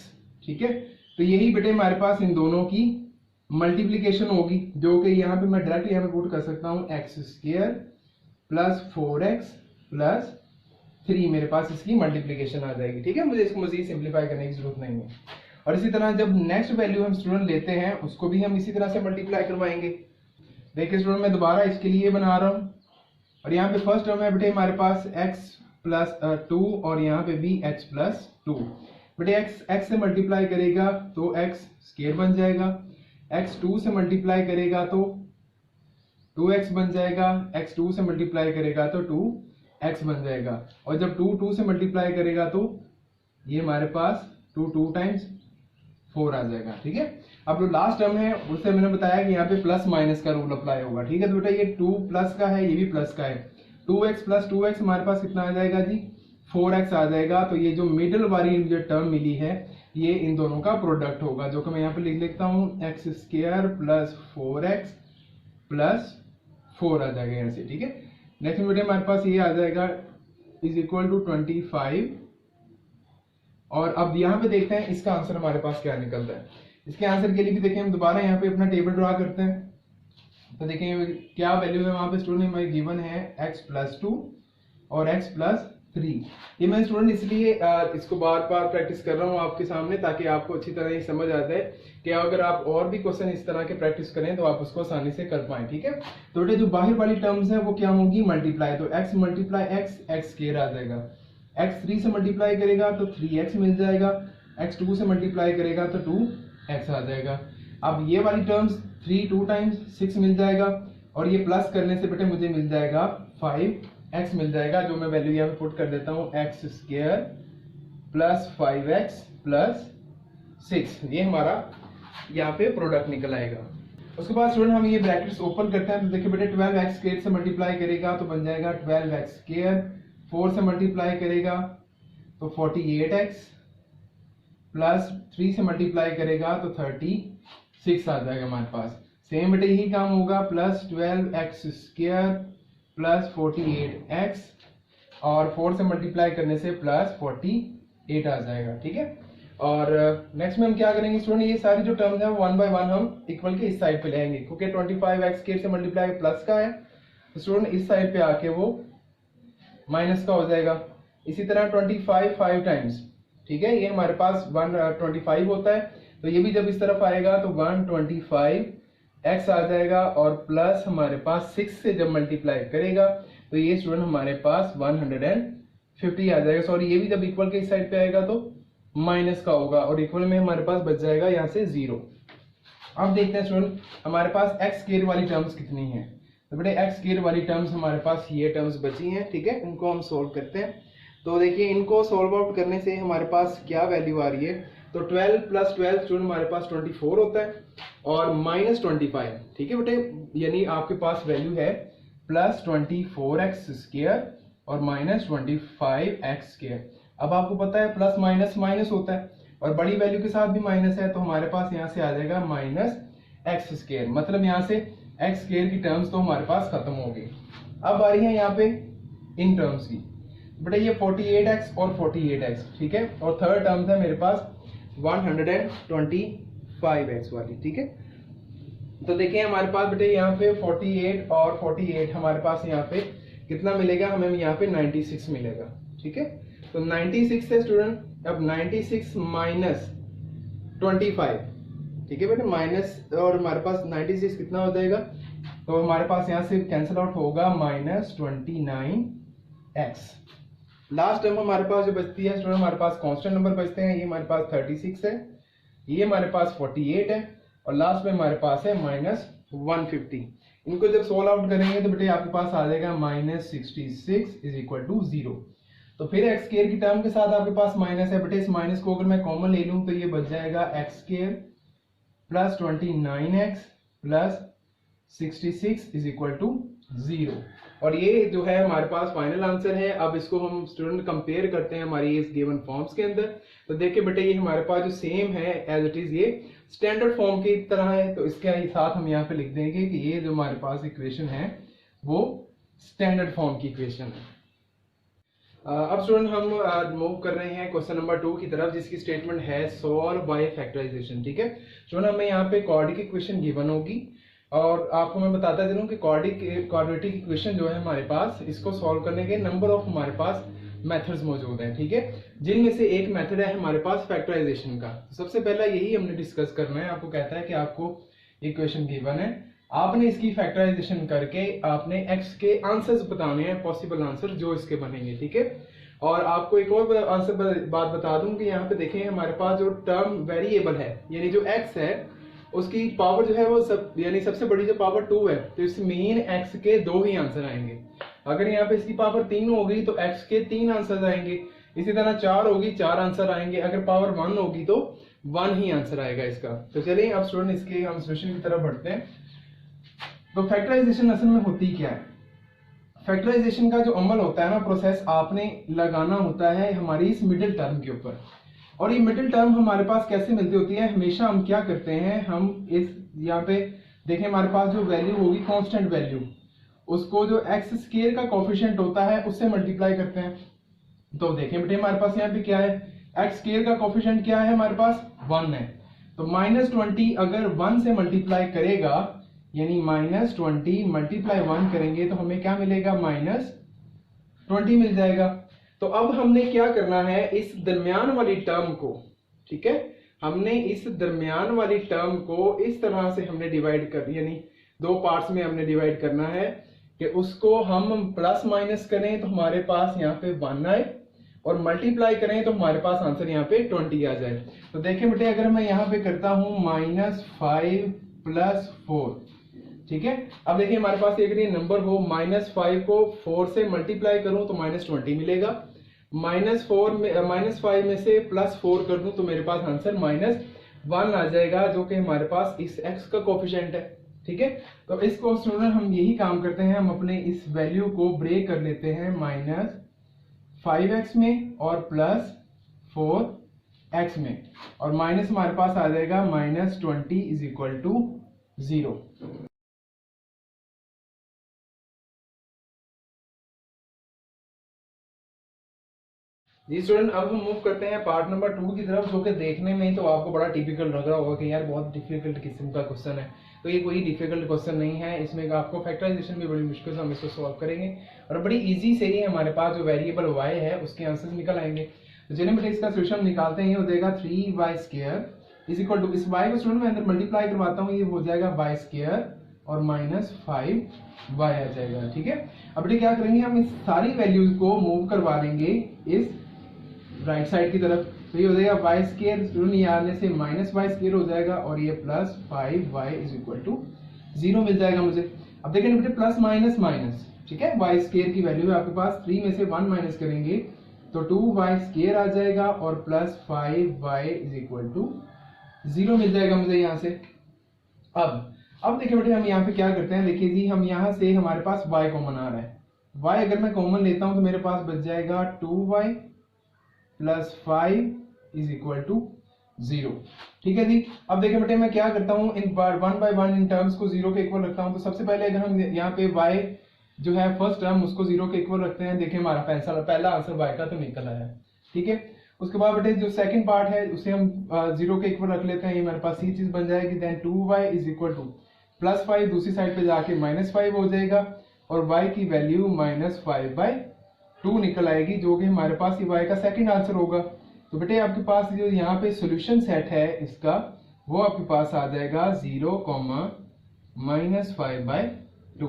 ठीक है, तो यही बेटे हमारे पास इन दोनों की मल्टीप्लीकेशन होगी जो कि यहाँ पे मैं डायरेक्ट यहाँ पे पुट कर सकता हूँ x square plus 4x plus 3 मेरे पास इसकी मल्टीप्लीकेशन आ जाएगी। ठीक है, मुझे इसको मजीद सिंप्लीफाई करने की जरूरत नहीं है। और इसी तरह जब नेक्स्ट वैल्यू हम स्टूडेंट लेते हैं उसको भी हम इसी तरह से मल्टीप्लाई करवाएंगे। देखिए स्टूडेंट मैं दोबारा इसके लिए बना रहा हूँ और यहाँ पे फर्स्ट टर्म है बेटे हमारे पास x प्लस 2 और यहाँ पे भी x प्लस 2। बेटे x से मल्टीप्लाई करेगा तो x स्क्वायर बन जाएगा, x 2 से मल्टीप्लाई करेगा तो 2x बन जाएगा, x 2 से मल्टीप्लाई करेगा तो 2x बन जाएगा और जब 2 2 से मल्टीप्लाई करेगा तो ये हमारे पास 2 2 टाइम्स 4 आ जाएगा। ठीक है, अब जो लास्ट टर्म है उससे मैंने बताया कि यहाँ पे प्लस माइनस का रूल अप्लाई होगा। ठीक है, तो बेटा ये 2 प्लस का है, ये भी प्लस का है। 2x प्लस 2x हमारे पास कितना आ जाएगा जी, 4x आ जाएगा। तो ये जो मिडिल वाली जो टर्म मिली है ये इन दोनों का प्रोडक्ट होगा जो कि मैं यहाँ पे लिख लेता हूँ x square plus 4x plus 4 आ जाएगा यहाँ से। ठीक है, नेक्स्ट बेटे हमारे पास ये आ जाएगा इज इक्वल टू 25। और अब यहाँ पे देखते हैं इसका आंसर हमारे पास क्या निकलता है। इसके आंसर के लिए भी देखिए हम दोबारा यहाँ पे अपना टेबल ड्रा करते हैं। तो देखें क्या वैल्यू है वहां पे स्टूडेंट हमारे गिवन है x प्लस 2 और x प्लस 3। ये मैं स्टूडेंट इसलिए इसको बार बार प्रैक्टिस कर रहा हूँ आपके सामने ताकि आपको अच्छी तरह ये समझ आ जाए कि अगर आप और भी क्वेश्चन इस तरह के प्रैक्टिस करें तो आप उसको आसानी से कर पाए। ठीक है, तो बेटे जो बाहर वाली टर्म्स है वो क्या होंगी, मल्टीप्लाई। तो x मल्टीप्लाई x स्क्वायर आ जाएगा, x 3 से मल्टीप्लाई करेगा तो 3x मिल जाएगा, x 2 से मल्टीप्लाई करेगा तो 2x आ जाएगा। अब ये वाली टर्म्स 3 2 टाइम्स 6 मिल जाएगा और ये प्लस करने से बेटे मुझे मिल जाएगा 5x मिल जाएगा जो मैं वैल्यू यहाँ पे पुट कर देता हूँ x square plus 5x plus 6। ये हमारा यहाँ पे प्रोडक्ट निकल आएगा। उसके बाद स्टूडेंट हम ये ब्रैकेट्स ओपन करते हैं तो देखिए बेटे 12x स्क्वायर से मल्टीप्लाई करेगा तो बन जाएगा 12x स्क्वायर, 4 से मल्टीप्लाई करेगा तो 48x प्लस 3 से मल्टीप्लाई करेगा तो 36 आ जाएगा हमारे पास। सेम बेटे यही काम होगा, plus 12x square plus 48x और 4 से मल्टीप्लाई करने से प्लस 48 आ जाएगा। ठीक है, और नेक्स्ट में हम क्या करेंगे स्टूडेंट, ये सारी जो टर्म्स है 1 बाय 1 हम इक्वल के इस साइड पे ले आएंगे क्योंकि 25x स्क्वायर से मल्टीप्लाई प्लस का है तो स्टूडेंट इस साइड पे आके वो माइनस का हो जाएगा। इसी तरह 25 5 टाइम्स, ठीक है, ये हमारे पास 125 होता है तो ये भी जब इस तरफ आएगा तो 125x आ जाएगा और प्लस हमारे पास 6 से जब मल्टीप्लाई करेगा तो ये स्टूडेंट हमारे पास 150 आ जाएगा। सॉरी, ये भी जब इक्वल के इस साइड पे आएगा तो माइनस का होगा और इक्वल में हमारे पास बच जाएगा यहाँ से 0। अब देखते हैं स्टूडेंट हमारे पास x स्क्वायर वाली टर्म्स कितनी है। तो बेटे x स्क्वायर वाली टर्म्स हमारे पास ये टर्म्स बची हैं। ठीक है, इनको हम सोल्व करते हैं। तो देखिए इनको सोल्व आउट करने से हमारे पास क्या वैल्यू आ रही है, तो 12 प्लस 12 स्टूडेंट हमारे पास 24 होता है और माइनस 25। ठीक है बेटे, यानी आपके पास वैल्यू है प्लस 24x स्क्वायर और माइनस 25x स्क्वायर। अब आपको पता है प्लस माइनस माइनस होता है और बड़ी वैल्यू के साथ भी माइनस है तो हमारे पास यहाँ से आ जाएगा माइनस एक्स स्क्वायर। मतलब यहाँ से एक्स स्क्वायर की टर्म्स तो हमारे पास खत्म हो गई। अब आ रही है यहाँ पे इन टर्म्स की, बेटा ये 48x और 48x, ठीक है, और थर्ड टर्म है मेरे पास 125x वाली। ठीक है, तो देखिए हमारे पास बेटे यहाँ पे 48 और 48 हमारे पास यहाँ पे कितना मिलेगा, हमें यहाँ पे 96 मिलेगा। ठीक है, तो 96 से स्टूडेंट अब 96 माइनस 25, ठीक है बेटे, माइनस और हमारे पास 96 कितना हो जाएगा, तो हमारे पास यहाँ से कैंसिल आउट होगा -29x। लास्ट टर्म हमारे पास जो बचती है स्टूडेंट, हमारे पास कांस्टेंट नंबर बचते हैं, ये हमारे पास 36 है, ये हमारे पास 48 है, और लास्ट में हमारे पास है -150। इनको जब सोल्व आउट करेंगे तो बेटे आपके पास आ जाएगा -66 इज इक्वल टू 0। तो फिर एक्स स्क्वायर की टर्म के साथ आपके पास माइनस है बेटे, इस माइनस को अगर मैं कॉमन ले लूं तो ये बच जाएगा एक्स स्क्वायर प्लस 29x प्लस 66 इज इक्वल टू 0। और ये जो है हमारे पास फाइनल आंसर है। अब इसको हम स्टूडेंट कंपेयर करते हैं हमारी इस गिवन फॉर्म्स के अंदर, तो देखिए बेटे ये हमारे पास जो सेम है एज इट इज, ये स्टैंडर्ड फॉर्म की तरह है, तो इसके साथ हम यहाँ पे लिख देंगे कि ये जो हमारे पास इक्वेशन है वो स्टैंडर्ड फॉर्म की इक्वेशन है। अब स्टूडेंट हम मूव कर रहे हैं क्वेश्चन नंबर 2 की तरफ, जिसकी स्टेटमेंट है सॉल्व बाय फैक्टराइजेशन। ठीक है स्टूडेंट, हमें यहाँ पे क्वाड्रेटिक इक्वेशन गिवन होगी, और आपको मैं बताता चलूं कि क्वाड्रेटिक इक्वेशन जो है हमारे पास, इसको सॉल्व करने के नंबर ऑफ हमारे पास मेथड्स मौजूद हैं। ठीक है, जिनमें से एक मेथड है हमारे पास फैक्टराइजेशन का। सबसे पहला यही हमने डिस्कस करना है। आपको कहता है कि आपको इक्वेशन गिवन है, आपने इसकी फैक्टराइजेशन करके आपने x के आंसर्स बताने हैं, पॉसिबल आंसर जो इसके बनेंगे। ठीक है, और आपको एक और आंसर बात बता दूं कि यहाँ पे देखें हमारे पास जो टर्म वेरिएबल है, यानी जो x है उसकी पावर जो है वो यानी सबसे बड़ी जो पावर 2 है, तो इस मेन x के 2 ही आंसर आएंगे। अगर यहाँ पे इसकी पावर 3 होगी तो x के 3 आंसर आएंगे, इसी तरह 4 होगी 4 आंसर आएंगे, अगर पावर 1 होगी तो 1 ही आंसर आएगा इसका। तो चलिए अब स्टूडेंट इसके हम सॉल्यूशन की तरफ बढ़ते हैं। तो फैक्टराइजेशन असल में होती क्या है? फैक्टराइजेशन का जो अमल होता है ना, प्रोसेस आपने लगाना होता है हमारी इस मिडिल टर्म के ऊपर। और ये मिडिल टर्म हमारे पास कैसे मिलती होती है? हमेशा हम क्या करते हैं, हम इस यहाँ पे देखें हमारे पास जो वैल्यू होगी कांस्टेंट वैल्यू, उसको जो एक्स स्क्वायर का कोफिशिएंट होता है उससे मल्टीप्लाई करते हैं। तो देखें बेटे हमारे पास यहाँ पे क्या है, एक्स स्क्वायर का कोफिशिएंट क्या है हमारे पास 1 है, तो -20 अगर 1 से मल्टीप्लाई करेगा, यानी -20 मल्टीप्लाई 1 करेंगे तो हमें क्या मिलेगा, -20 मिल जाएगा। तो अब हमने क्या करना है, इस दरमियान वाली टर्म को, ठीक है, हमने इस दरमियान वाली टर्म को इस तरह से हमने डिवाइड कर, यानी 2 पार्ट्स में हमने डिवाइड करना है कि उसको हम प्लस माइनस करें तो हमारे पास यहाँ पे 1 आए, और मल्टीप्लाई करें तो हमारे पास आंसर यहाँ पे 20 आ जाए। तो देखें बेटे अगर मैं यहाँ पे करता हूँ -5 + 4, ठीक है, अब देखिए हमारे पास एक नंबर हो, -5 को 4 से मल्टीप्लाई करूं तो -20 मिलेगा, -5 में से +4 कर दूं तो मेरे पास आंसर -1 आ जाएगा, जो कि हमारे पास इस x का कोफिशिएंट है। ठीक है, तो इसको स्टूडेंट हम यही काम करते हैं, हम अपने इस वैल्यू को ब्रेक कर लेते हैं -5x में और +4x में, और माइनस हमारे पास आ जाएगा -20 = 0। जी स्टूडेंट, अब हम मूव करते हैं पार्ट नंबर 2 की तरफ, जो कि देखने में तो आपको बड़ा टिपिकल लग रहा होगा कि यार बहुत डिफिकल्ट किस्म का क्वेश्चन है। तो ये कोई डिफिकल्ट क्वेश्चन नहीं है, इसमें आपको फैक्टराइजेशन भी बड़ी मुश्किल से हम इसको सॉल्व करेंगे, और बड़ी इजी से ही हमारे पास जो वेरिएबल y है उसके आंसर्स निकल आएंगे। तो चलिए बेटे इसका सॉल्यूशन निकालते हैं। ये हो जाएगा 3y² = इस y को स्टूडेंट मैं अंदर मल्टीप्लाई करवाता हूँ, ये हो जाएगा y² और -5y आ जाएगा। ठीक है, अब बेटे क्या करेंगे, हम इस सारी वैल्यूज को मूव करवा लेंगे इस राइट साइड की तरफ, तो ये हो जाएगा y² स्टूडेंट, ये आने से -y² हो जाएगा, और ये +5y = 0 मिल जाएगा मुझे। अब देखें बेटे प्लस माइनस माइनस, ठीक है, y² की वैल्यू है आपके पास, 3 में से 1 माइनस करेंगे तो 2y² आ जाएगा, और +5y = 0 मिल जाएगा मुझे यहाँ से। अब देखिए बेटे हम यहाँ पे क्या करते हैं, देखिए जी हम यहाँ से हमारे पास y कॉमन आ रहा है, y अगर मैं कॉमन लेता हूँ तो मेरे पास बच जाएगा 2y + 5 = 0। ठीक है जी, अब देखिए बेटे मैं क्या करता हूँ, इन 1 by 1 इन टर्म्स को 0 के इक्वल रखता हूँ। तो सबसे पहले अगर हम यहाँ पे y जो है फर्स्ट टर्म उसको 0 के इक्वल रखते हैं, देखिए हमारा पहला आंसर y का तो निकल आया। ठीक है, उसके बाद बेटे जो सेकंड पार्ट है उसे हम 0 के इक्वल रख लेते हैं, ये हमारे पास ये चीज बन जाएगी। देन 2y = +5, दूसरी साइड पे जाके -5 हो जाएगा, और y की वैल्यू -5/2 निकल आएगी, जो कि हमारे पास ये y का सेकंड आंसर होगा। तो बेटे आपके पास जो यहाँ पे सोल्यूशन सेट है इसका, वो आपके पास आ जाएगा 0, -5/2।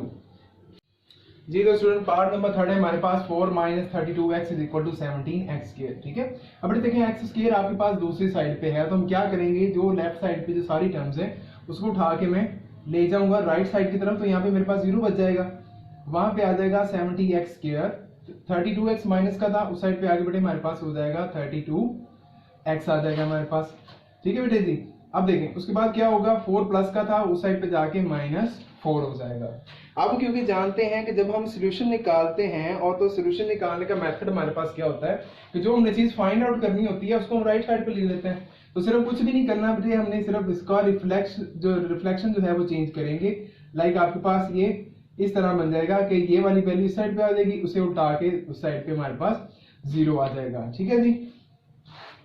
जी तो स्टूडेंट पार्ट नंबर थर्ड है हमारे पास 4 - 32x = 17x²। ठीक है, अब देखें x² आपके पास दूसरी साइड पे है, तो हम क्या करेंगे, जो लेफ्ट साइड पे जो सारी टर्म्स है उसको उठा के मैं ले जाऊंगा राइट साइड की तरफ, तो यहाँ पे मेरे पास 0 बच जाएगा, वहां पे आ जाएगा 70x²। 32x माइनस का था, उस साइड पे आगे बेटे हमारे पास हो जाएगा 32x आ जाएगा हमारे पास। ठीक है बेटे जी, अब देखें उसके बाद क्या होगा, 4 प्लस का था, उस साइड पे जाके -4 हो जाएगा। अब क्योंकि जानते हैं कि जब हम सोल्यूशन निकालते हैं, और तो सोल्यूशन निकालने का मेथड हमारे पास क्या होता है कि जो हमने चीज फाइंड आउट करनी होती है उसको हम राइट साइड पे ले लेते हैं। तो सिर्फ कुछ भी नहीं करना बेटे, हमने सिर्फ इसका रिफ्लेक्शन जो है वो चेंज करेंगे। लाइक आपके पास ये इस तरह बन जाएगा कि ये वाली वैल्यू इस साइड पे आ जाएगी, उसे उठा के उस साइड पे हमारे पास 0 आ जाएगा। ठीक है जी,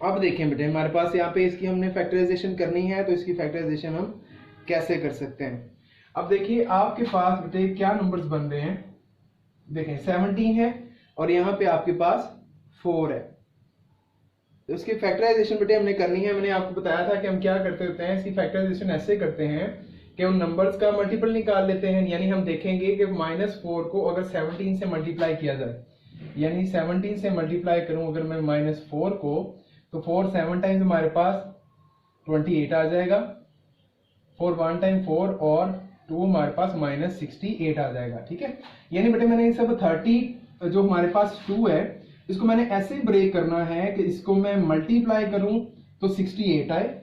अब देखें बेटे हमारे पास यहाँ पे इसकी हमने फैक्टराइजेशन करनी है, तो इसकी फैक्टराइजेशन हम कैसे कर सकते हैं। अब देखिए आपके पास बेटे क्या नंबर्स बन रहे हैं, देखें 17 है और यहाँ पे आपके पास 4 है। तो इसकी फैक्टराइजेशन बेटे हमने करनी है। मैंने आपको बताया था कि हम क्या करते होते हैं, इसकी फैक्टराइजेशन ऐसे करते हैं कि उन नंबर्स का मल्टीपल निकाल लेते हैं। यानी हम देखेंगे कि -4 को अगर 17 से मल्टीप्लाई किया जाए, यानी 17 से मल्टीप्लाई करूं अगर मैं -4 को, तो 4 7 टाइम्स हमारे पास 28 आ जाएगा, 4 1 टाइम 4 और 2 हमारे पास -68 आ जाएगा। ठीक है, यानी बेटे मैंने ये सब 30 जो हमारे पास 2 है इसको मैंने ऐसे ब्रेक करना है कि इसको मैं मल्टीप्लाई करूं तो 68 आए,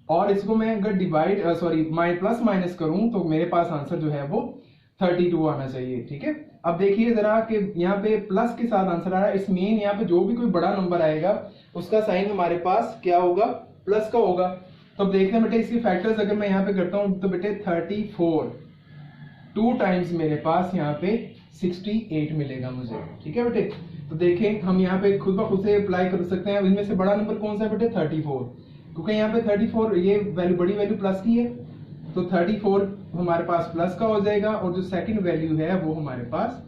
और इसको मैं अगर डिवाइड प्लस माइनस करूं तो मेरे पास आंसर जो है वो 32 आना चाहिए। ठीक है, अब देखिए जरा कि यहाँ पे प्लस के साथ आंसर आ रहा है, इस मेन यहाँ पे जो भी कोई बड़ा नंबर आएगा उसका साइन हमारे पास क्या होगा, प्लस का होगा। तो अब देखते हैं बेटे इसकी फैक्टर्स अगर मैं यहाँ पे करता हूँ तो बेटे 34 2 टाइम्स मेरे पास यहाँ पे 68 मिलेगा मुझे। ठीक है बेटे, तो देखें हम यहाँ पे खुद ब खुद से अप्लाई कर सकते हैं। इनमें से बड़ा नंबर कौन सा है बेटे, 34, क्योंकि यहाँ पे 34 ये वैल्यू बड़ी वैल्यू प्लस की है, तो 34 हमारे पास प्लस का हो जाएगा, और जो सेकंड वैल्यू है वो हमारे पास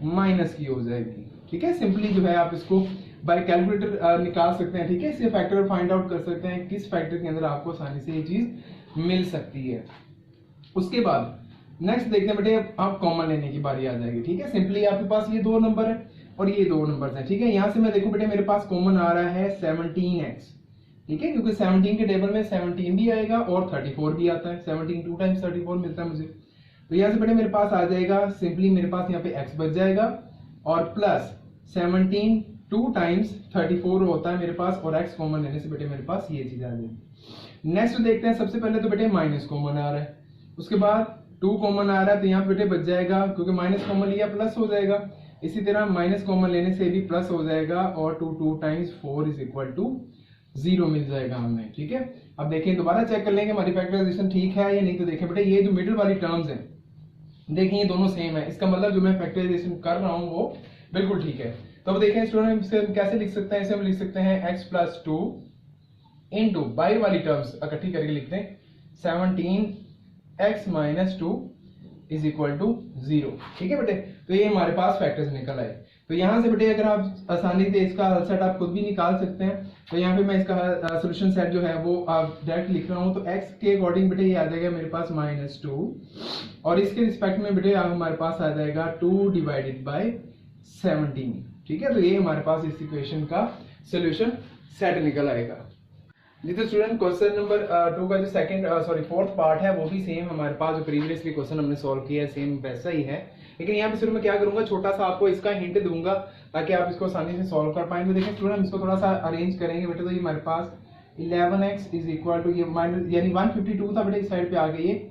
माइनस की हो जाएगी। ठीक है, सिंपली जो है आप इसको बाय कैलकुलेटर निकाल सकते हैं। ठीक है, इससे फैक्टर फाइंड आउट कर सकते हैं किस फैक्टर के अंदर आपको आसानी से ये चीज मिल सकती है। उसके बाद नेक्स्ट देखते हैं बेटे, आप कॉमन लेने की बारी आ जाएगी। ठीक है, सिंपली आपके पास ये 2 नंबर है और ये 2 नंबर है। ठीक है, यहाँ से मैं देखूं बेटे मेरे पास कॉमन आ रहा है 17x। ठीक है, क्योंकि 17 के टेबल में 17 भी आएगा और 34 भी आता है, 17 2 टाइम्स 34 मिलता है मुझे। तो यहाँ से बेटे मेरे पास आ जाएगा, सिंपली मेरे पास यहाँ पे x बच जाएगा, और प्लस 17 2 टाइम्स 34 होता है मेरे पास, और x कॉमन लेने से बेटे मेरे पास ये चीज आ जाएगी। नेक्स्ट देखते हैं, सबसे पहले तो बेटे माइनस कॉमन आ रहा है, उसके बाद 2 कॉमन आ रहा है, तो यहाँ पे बेटे बच जाएगा, क्योंकि माइनस कॉमन लिया प्लस हो जाएगा। इसी तरह माइनस कॉमन लेने से भी प्लस हो जाएगा, और 2 टाइम्स 4 = 0 मिल जाएगा हमें। ठीक है, अब देखें दोबारा चेक कर लेंगे हमारी फैक्टराइजेशन ठीक है या नहीं। तो देखें बेटे ये जो मिडिल वाली टर्म्स हैं, देखिए ये दोनों सेम है, इसका मतलब जो मैं फैक्टराइजेशन कर रहा हूँ वो बिल्कुल ठीक है। तो अब देखें स्टूडेंट इसे हम कैसे लिख सकते हैं, इसे हम लिख सकते हैं x + 2 इंटू बाई वाली टर्म्स इकट्ठी करके लिखते हैं 17x - 2 = 0। ठीक है बेटे, तो ये हमारे पास फैक्टर्स निकल आए। तो यहाँ से बेटे अगर आप आसानी से इसका सेट आप खुद भी निकाल सकते हैं, तो यहाँ पे मैं इसका सॉल्यूशन सेट जो है वो आप डायरेक्ट लिख रहा हूँ। तो x के अकॉर्डिंग बेटे ये आ जाएगा मेरे पास -2, और इसके रिस्पेक्ट में बेटे हमारे पास आ जाएगा 2 / 17। ठीक है, तो ये हमारे पास इस इक्वेशन का सॉल्यूशन सेट निकल आएगा। जी तो स्टूडेंट क्वेश्चन नंबर 2 का जो फोर्थ पार्ट है वो भी सेम हमारे पास जो प्रीवियसली क्वेश्चन हमने सॉल्व किया है सेम वैसा ही है, लेकिन यहाँ पे सिर्फ मैं क्या करूंगा, छोटा सा आपको इसका हिंट दूंगा ताकि आप इसको आसानी से सॉल्व कर पाएंगे। देखिए स्टूडेंट हम इसको थोड़ा सा अरेंज करेंगे बेटे, तो ये हमारे पास 11x = ये माइनस, यानी 152 था बेटे, इस साइड पे आके ये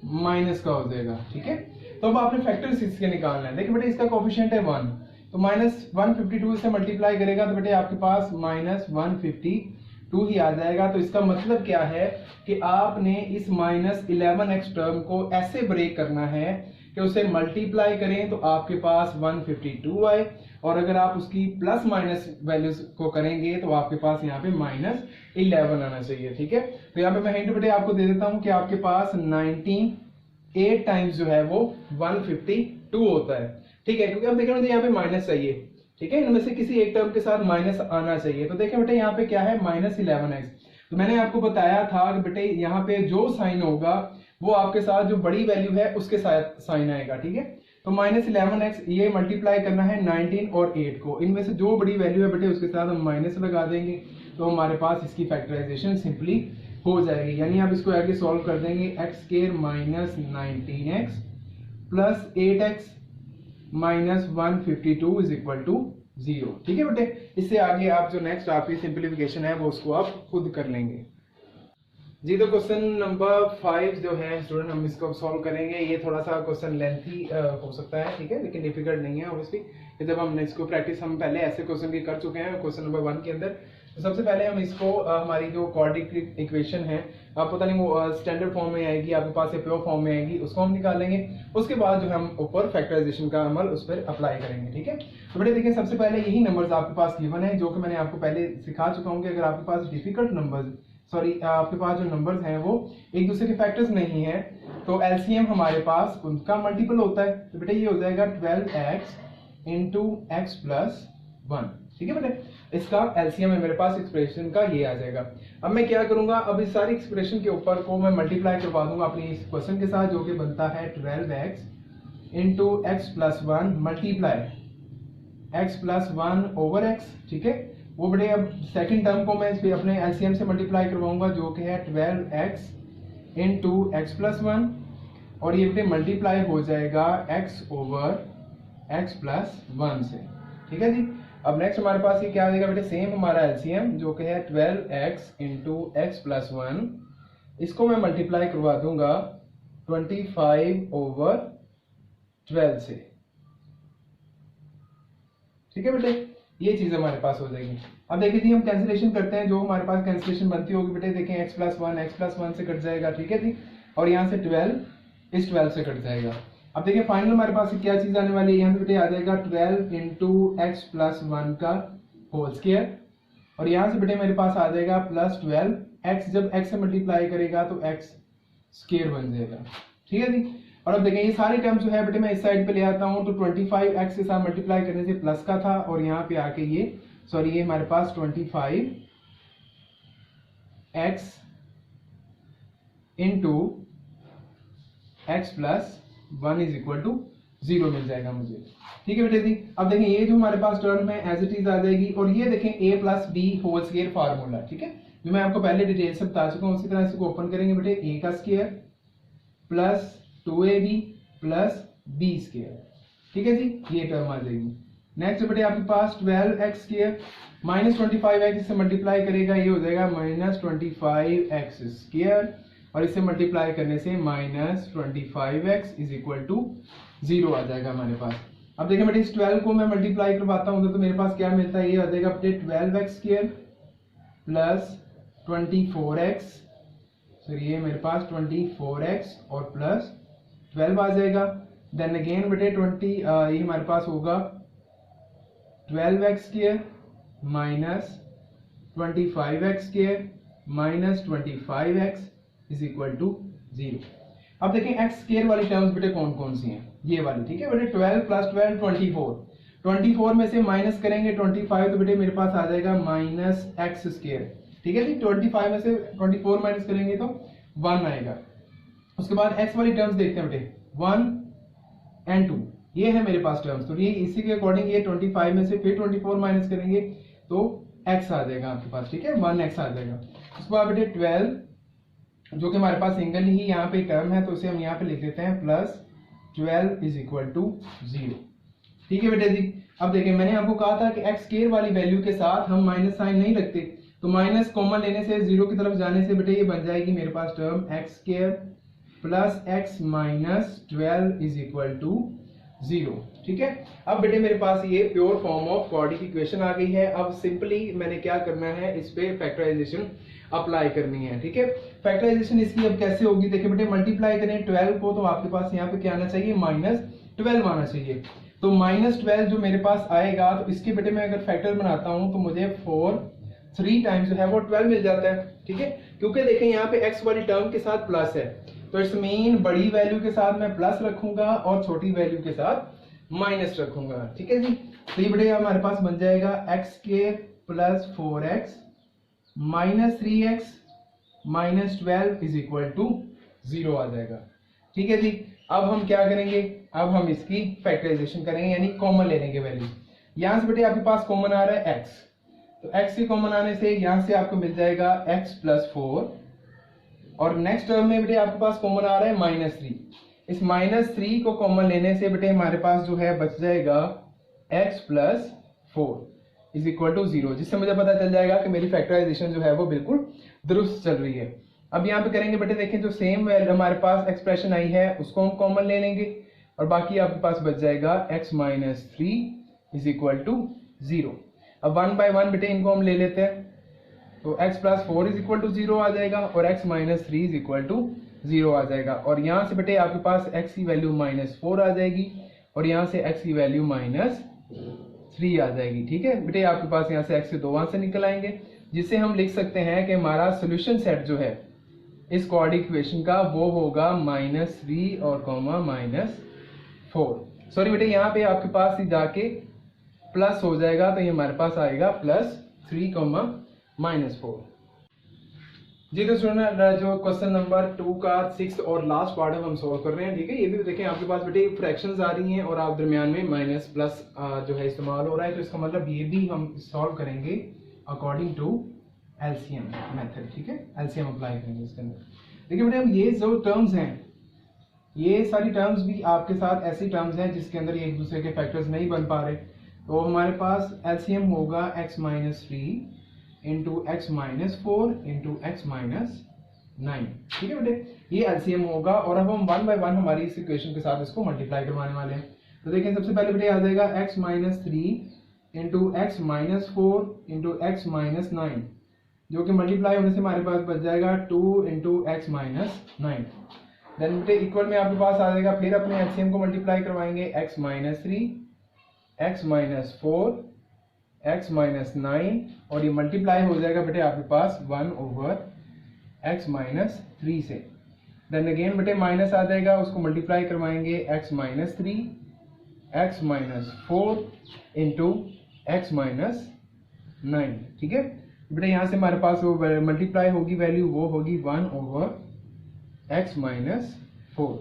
माइनस का हो जाएगा। ठीक है, तो अब आपने फैक्टर्स इसके निकालना है। देखिए बेटे इसका कोएफिशिएंट है 1, तो -152 से मल्टीप्लाई करेगा तो बेटे आपके पास -152 ही आ जाएगा। तो इसका मतलब क्या है कि आपने इस -11x टर्म को ऐसे ब्रेक करना है कि उसे मल्टीप्लाई करें तो आपके पास 152 आए, और अगर आप उसकी प्लस माइनस वैल्यूज को करेंगे तो आपके पास यहाँ पे -11 आना चाहिए। ठीक है, तो यहाँ पे मैं हिंट बेटे आपको दे देता हूँ कि आपके पास 8 टाइम्स जो है वो 152 होता है। ठीक है, क्योंकि हम देख रहे हैं यहाँ पे माइनस चाहिए, ठीक है, इनमें से किसी एक टर्म के साथ माइनस आना चाहिए। तो देखिए बेटे यहाँ पे क्या है -11x। तो मैंने आपको बताया था कि बेटे यहाँ पे जो साइन होगा वो आपके साथ जो बड़ी वैल्यू है उसके साथ साइन आएगा। ठीक है, तो -11x ये मल्टीप्लाई करना है 19 और 8 को, इनमें से जो बड़ी वैल्यू है बेटे उसके साथ हम माइनस लगा देंगे, तो हमारे पास इसकी फैक्टराइजेशन सिंपली हो जाएगी। यानी आप इसको आगे सॉल्व कर देंगे, x square minus 19x plus 8x minus 152 is equal to 0। ठीक है बेटे, इससे आगे आप जो नेक्स्ट आपकी सिंप्लीफिकेशन है वो उसको आप खुद कर लेंगे जी। तो क्वेश्चन नंबर 5 जो है स्टूडेंट हम इसको सॉल्व करेंगे। ये थोड़ा सा क्वेश्चन लेंथी हो सकता है, ठीक है, लेकिन डिफिकल्ट नहीं है ऑब्वियसली। जब हमने इसको प्रैक्टिस हम पहले ऐसे क्वेश्चन की कर चुके हैं क्वेश्चन नंबर 1 के अंदर। तो सबसे पहले हम इसको हमारी जो क्वाड्रेटिक इक्वेशन है, आप पता नहीं वो स्टैंडर्ड फॉर्म में आएगी आपके पास या प्योर फॉर्म में आएगी, उसको हम निकालेंगे। उसके बाद जो हम ऊपर फैक्टराइजेशन का अमल उस पर अप्लाई करेंगे। ठीक है, तो बेटे देखिए सबसे पहले यही नंबर्स आपके पास गिवन है जो कि मैंने आपको पहले सिखा चुका हूँ कि अगर आपके पास डिफिकल्ट नंबर्स आपके पास जो नंबर्स हैं वो एक दूसरे के फैक्टर्स नहीं है तो एलसीएम हमारे पास उनका मल्टीपल होता है। तो बेटा ये हो जाएगा 12x इंटू एक्स प्लस 1। ठीक है बेटे, इसका एलसीएम है मेरे पास एक्सप्रेशन का, ये आ जाएगा। अब मैं क्या करूंगा, अब इस सारी एक्सप्रेशन के ऊपर को मैं मल्टीप्लाई करवा दूंगा अपनी इस क्वेश्चन के साथ जो कि बनता है 12x into x plus 1 multiply x plus 1 over x. ठीक है, वो बड़े अब सेकंड टर्म को मैं इस अपने एलसीएम से मल्टीप्लाई करवाऊंगा जो कि है 12x इंटू एक्स प्लस 1 और ये बेटे मल्टीप्लाई हो जाएगा x ओवर x प्लस 1 से। ठीक है जी, अब नेक्स्ट हमारे पास ये क्या आ जाएगा बेटे, सेम हमारा एलसीएम जो कि है 12x इंटू एक्स प्लस 1, इसको मैं मल्टीप्लाई करवा दूंगा 25 ओवर 12 से। ठीक है बेटे, ये चीज हमारे पास हो जाएगी। अब देखिए जी हम कैंसिलेशन करते हैं, जो हमारे पास कैंसिलेशन बनती होगी बेटे देखें x प्लस 1 से कट जाएगा। ठीक है जी, और यहाँ से 12 इस 12 से कट जाएगा। अब देखिए फाइनल हमारे पास क्या चीज आने वाली है, यहाँ पे बेटे आ जाएगा 12 इंटू एक्स प्लस 1 का होल स्क्वायर और यहाँ से बेटे मेरे पास आ जाएगा प्लस 12 एक्स, जब x से मल्टीप्लाई करेगा तो x स्क्वायर बन जाएगा। ठीक है जी, और अब देखें ये सारे टर्म्स जो है बेटे मैं इस साइड पे ले आता हूं तो 25x के साथ मल्टीप्लाई करने से प्लस का था और यहाँ पे आके ये हमारे पास 25x into x plus 1 is equal to 0 मिल जाएगा मुझे। ठीक है बेटे जी, अब देखें ये जो हमारे पास टर्म है एज इट इज आ जाएगी और ये देखें a plus b whole square formula. ठीक है, जो मैं आपको पहले डिटेल से बता चुका हूँ उसी तरह इसको ओपन करेंगे बेटे, a का square plus 2ab plus b square. ठीक है जी, ये टर्म आ जाएगी। नेक्स्ट बेटे आपके पास 12x स्क्वायर माइनस 25x से मल्टीप्लाई करेगा, ये हो जाएगा माइनस 25x स्क्वायर और इससे मल्टीप्लाई करने से minus 25x is equal to 0 आ जाएगा हमारे पास। अब देखिए बेटे इस 12 को मैं मल्टीप्लाई करवाता हूँ तो मेरे पास क्या मिलता है, ये आ जाएगा बेटे 12x स्क्वायर प्लस 24x, ये मेरे पास 24x और प्लस 12 आ जाएगा। देन अगेन बेटे ये हमारे पास होगा 12x square minus 25x square minus 25x is equal to 0। अब देखें x स्क्वायर वाली टर्म्स बेटे कौन कौन सी हैं, ये वाली। ठीक है बेटे 12 प्लस 12 24 में से माइनस करेंगे 25 तो बेटे मेरे पास आ जाएगा माइनस एक्स स्क्वायर। ठीक है जी, 25 में से 24 माइनस करेंगे तो 1 आएगा। उसके बाद x वाली टर्म्स देखते हैं बेटे 1 and 2, ये है मेरे पास टर्म्स। तो ये इसी के अकॉर्डिंग ये 25 में से फिर 24 माइनस करेंगे तो x आ जाएगा आपके पास। ठीक है, 1x आ जाएगा। उसके बाद बेटे 12 जो कि हमारे पास सिंगल ही यहाँ पे टर्म है तो उसे हम यहाँ पे लिख देते हैं प्लस 12 इज इक्वल टू 0। ठीक है बेटे जी, अब देखिए मैंने आपको कहा था कि x स्क्वायर वाली वैल्यू के साथ हम माइनस साइन नहीं रखते, तो माइनस कॉमन लेने से 0 की तरफ जाने से बेटे ये बन जाएगी मेरे पास term x square plus x minus 12 is equal to 0। ठीक है, अब बेटे मेरे पास ये pure form of quadratic equation आ गई है। अब सिंपली मैंने क्या करना है, इस पे फैक्टराइजेशन अप्लाई करनी है। ठीक है, फैक्टराइजेशन इसकी अब कैसे होगी, देखिए बेटे मल्टीप्लाई करें 12 को तो आपके पास यहाँ पे क्या आना चाहिए, -12 आना चाहिए। तो -12 जो मेरे पास आएगा तो इसके बेटे मैं अगर फैक्टर बनाता हूं तो मुझे 3 टाइम्स जो है वो 12 मिल जाता है। ठीक है, क्योंकि देखें यहाँ पे x वाली टर्म के साथ प्लस है तो इट्स मीन बड़ी वैल्यू के साथ मैं प्लस रखूंगा और छोटी वैल्यू के साथ माइनस रखूंगा, ठीक है जी। तो ये बेटे हमारे पास बन जाएगा x square plus 4x minus 3x minus 12 is equal to 0 आ जाएगा, ठीक है जी। अब हम क्या करेंगे, अब हम इसकी फैक्टराइजेशन करेंगे, यानी कॉमन ले लेंगे वैल्यू। यहां से बेटे आपके पास कॉमन आ रहा है x, तो x के कॉमन आने से यहां से आपको मिल जाएगा x प्लस 4, और नेक्स्ट टर्म में बेटे आपके पास कॉमन आ रहा है माइनस 3। इस माइनस 3 को कॉमन लेने से बेटे हमारे पास जो है बच जाएगा x plus 4 is equal to 0, जिससे मुझे पता चल जाएगा कि मेरी फैक्टराइजेशन जो है वो बिल्कुल दुरुस्त चल रही है। अब यहाँ पे करेंगे बेटे, देखें जो सेम हमारे पास एक्सप्रेशन आई है उसको हम कॉमन ले लेंगे, और बाकी आपके पास बच जाएगा x minus 3 is equal to 0। अब वन बाय वन बेटे इनको हम ले लेते हैं, तो x plus 4 is equal to 0 आ जाएगा और x minus 3 is equal to 0 आ जाएगा, और यहाँ से बेटे आपके पास x की वैल्यू माइनस 4 आ जाएगी और यहाँ से x की वैल्यू माइनस 3 आ जाएगी, ठीक है बेटे। आपके पास यहाँ से x के 2 आंसर निकल आएंगे, जिससे हम लिख सकते हैं कि हमारा सोल्यूशन सेट जो है इस क्वाड्रेटिक इक्वेशन का वो होगा माइनस 3 और कॉमा माइनस 4। सॉरी बेटे, यहाँ पे आपके पास ही जाके प्लस हो जाएगा, तो ये हमारे पास आएगा प्लस 3 कॉमा माइनस 4। जी तो स्टूडेंट, जो क्वेश्चन नंबर 2 का 6th और लास्ट पार्ट हम सॉल्व कर रहे हैं, ठीक है। ये भी देखें आपके पास बेटे फ्रैक्शंस आ रही हैं और आप दरमियान में माइनस प्लस जो है इस्तेमाल हो रहा है, तो इसका मतलब ये भी हम सॉल्व करेंगे अकॉर्डिंग टू एलसीएम मेथड, ठीक है। एलसीएम अप्लाई करेंगे इसके अंदर। देखिए बेटे, अब ये जो टर्म्स हैं, ये सारी टर्म्स भी आपके साथ ऐसी टर्म्स हैं जिसके अंदर ये एक दूसरे के फैक्टर्स नहीं बन पा रहे, तो हमारे पास एलसीएम होगा x minus 3 into x minus 4 into x minus 9, ठीक है बेटे, ये एलसीएम होगा। और अब हम वन बाय वन हमारी इस इक्वेशन के साथ इसको मल्टीप्लाई करवाने वाले हैं। तो देखें, सबसे पहले बेटे आ जाएगा x minus 3 into x minus 4 into x minus 9, जो कि मल्टीप्लाई होने से हमारे पास बच जाएगा 2 इंटू एक्स माइनस 9। देन बेटे इक्वल में आपके पास आ जाएगा, फिर अपने एलसीएम को मल्टीप्लाई करवाएंगे, x minus 3 x minus 4 x minus 9, और ये मल्टीप्लाई हो जाएगा बेटे आपके पास 1 ओवर एक्स माइनस 3 से। देन अगेन बेटे माइनस आ जाएगा, उसको मल्टीप्लाई करवाएंगे x minus 3 x minus 4 into x minus 9, ठीक है बेटे। यहाँ से हमारे पास वो मल्टीप्लाई होगी वैल्यू, वो होगी 1 ओवर एक्स माइनस 4,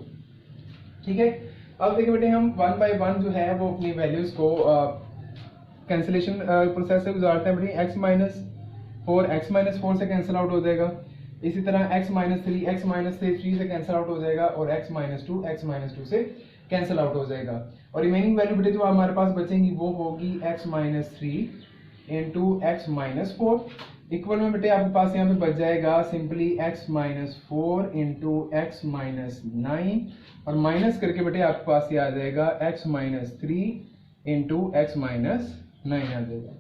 ठीक है। अब देखिए बेटे, हम वन बाय वन जो है वो अपनी वैल्यूज को कैंसिलेशन प्रोसेस से गुजारते हैं बेटे। x माइनस 4 एक्स माइनस 4 से कैंसिल आउट हो जाएगा, इसी तरह x माइनस 3 एक्स माइनस 3 से कैंसिल आउट हो जाएगा, और x माइनस 2 एक्स माइनस 2 से कैंसिल आउट हो जाएगा, और रिमेनिंग वैल्यू बेटे जो हमारे पास बचेंगी वो होगी x minus 3 into x minus 4। Equal में बेटे आपके पास यहाँ पे बच जाएगा simply x minus 4 into x minus 9, और माइनस करके बेटे आपके पास ये आ जाएगा x minus 3 into x minus 9 आ जाएगा,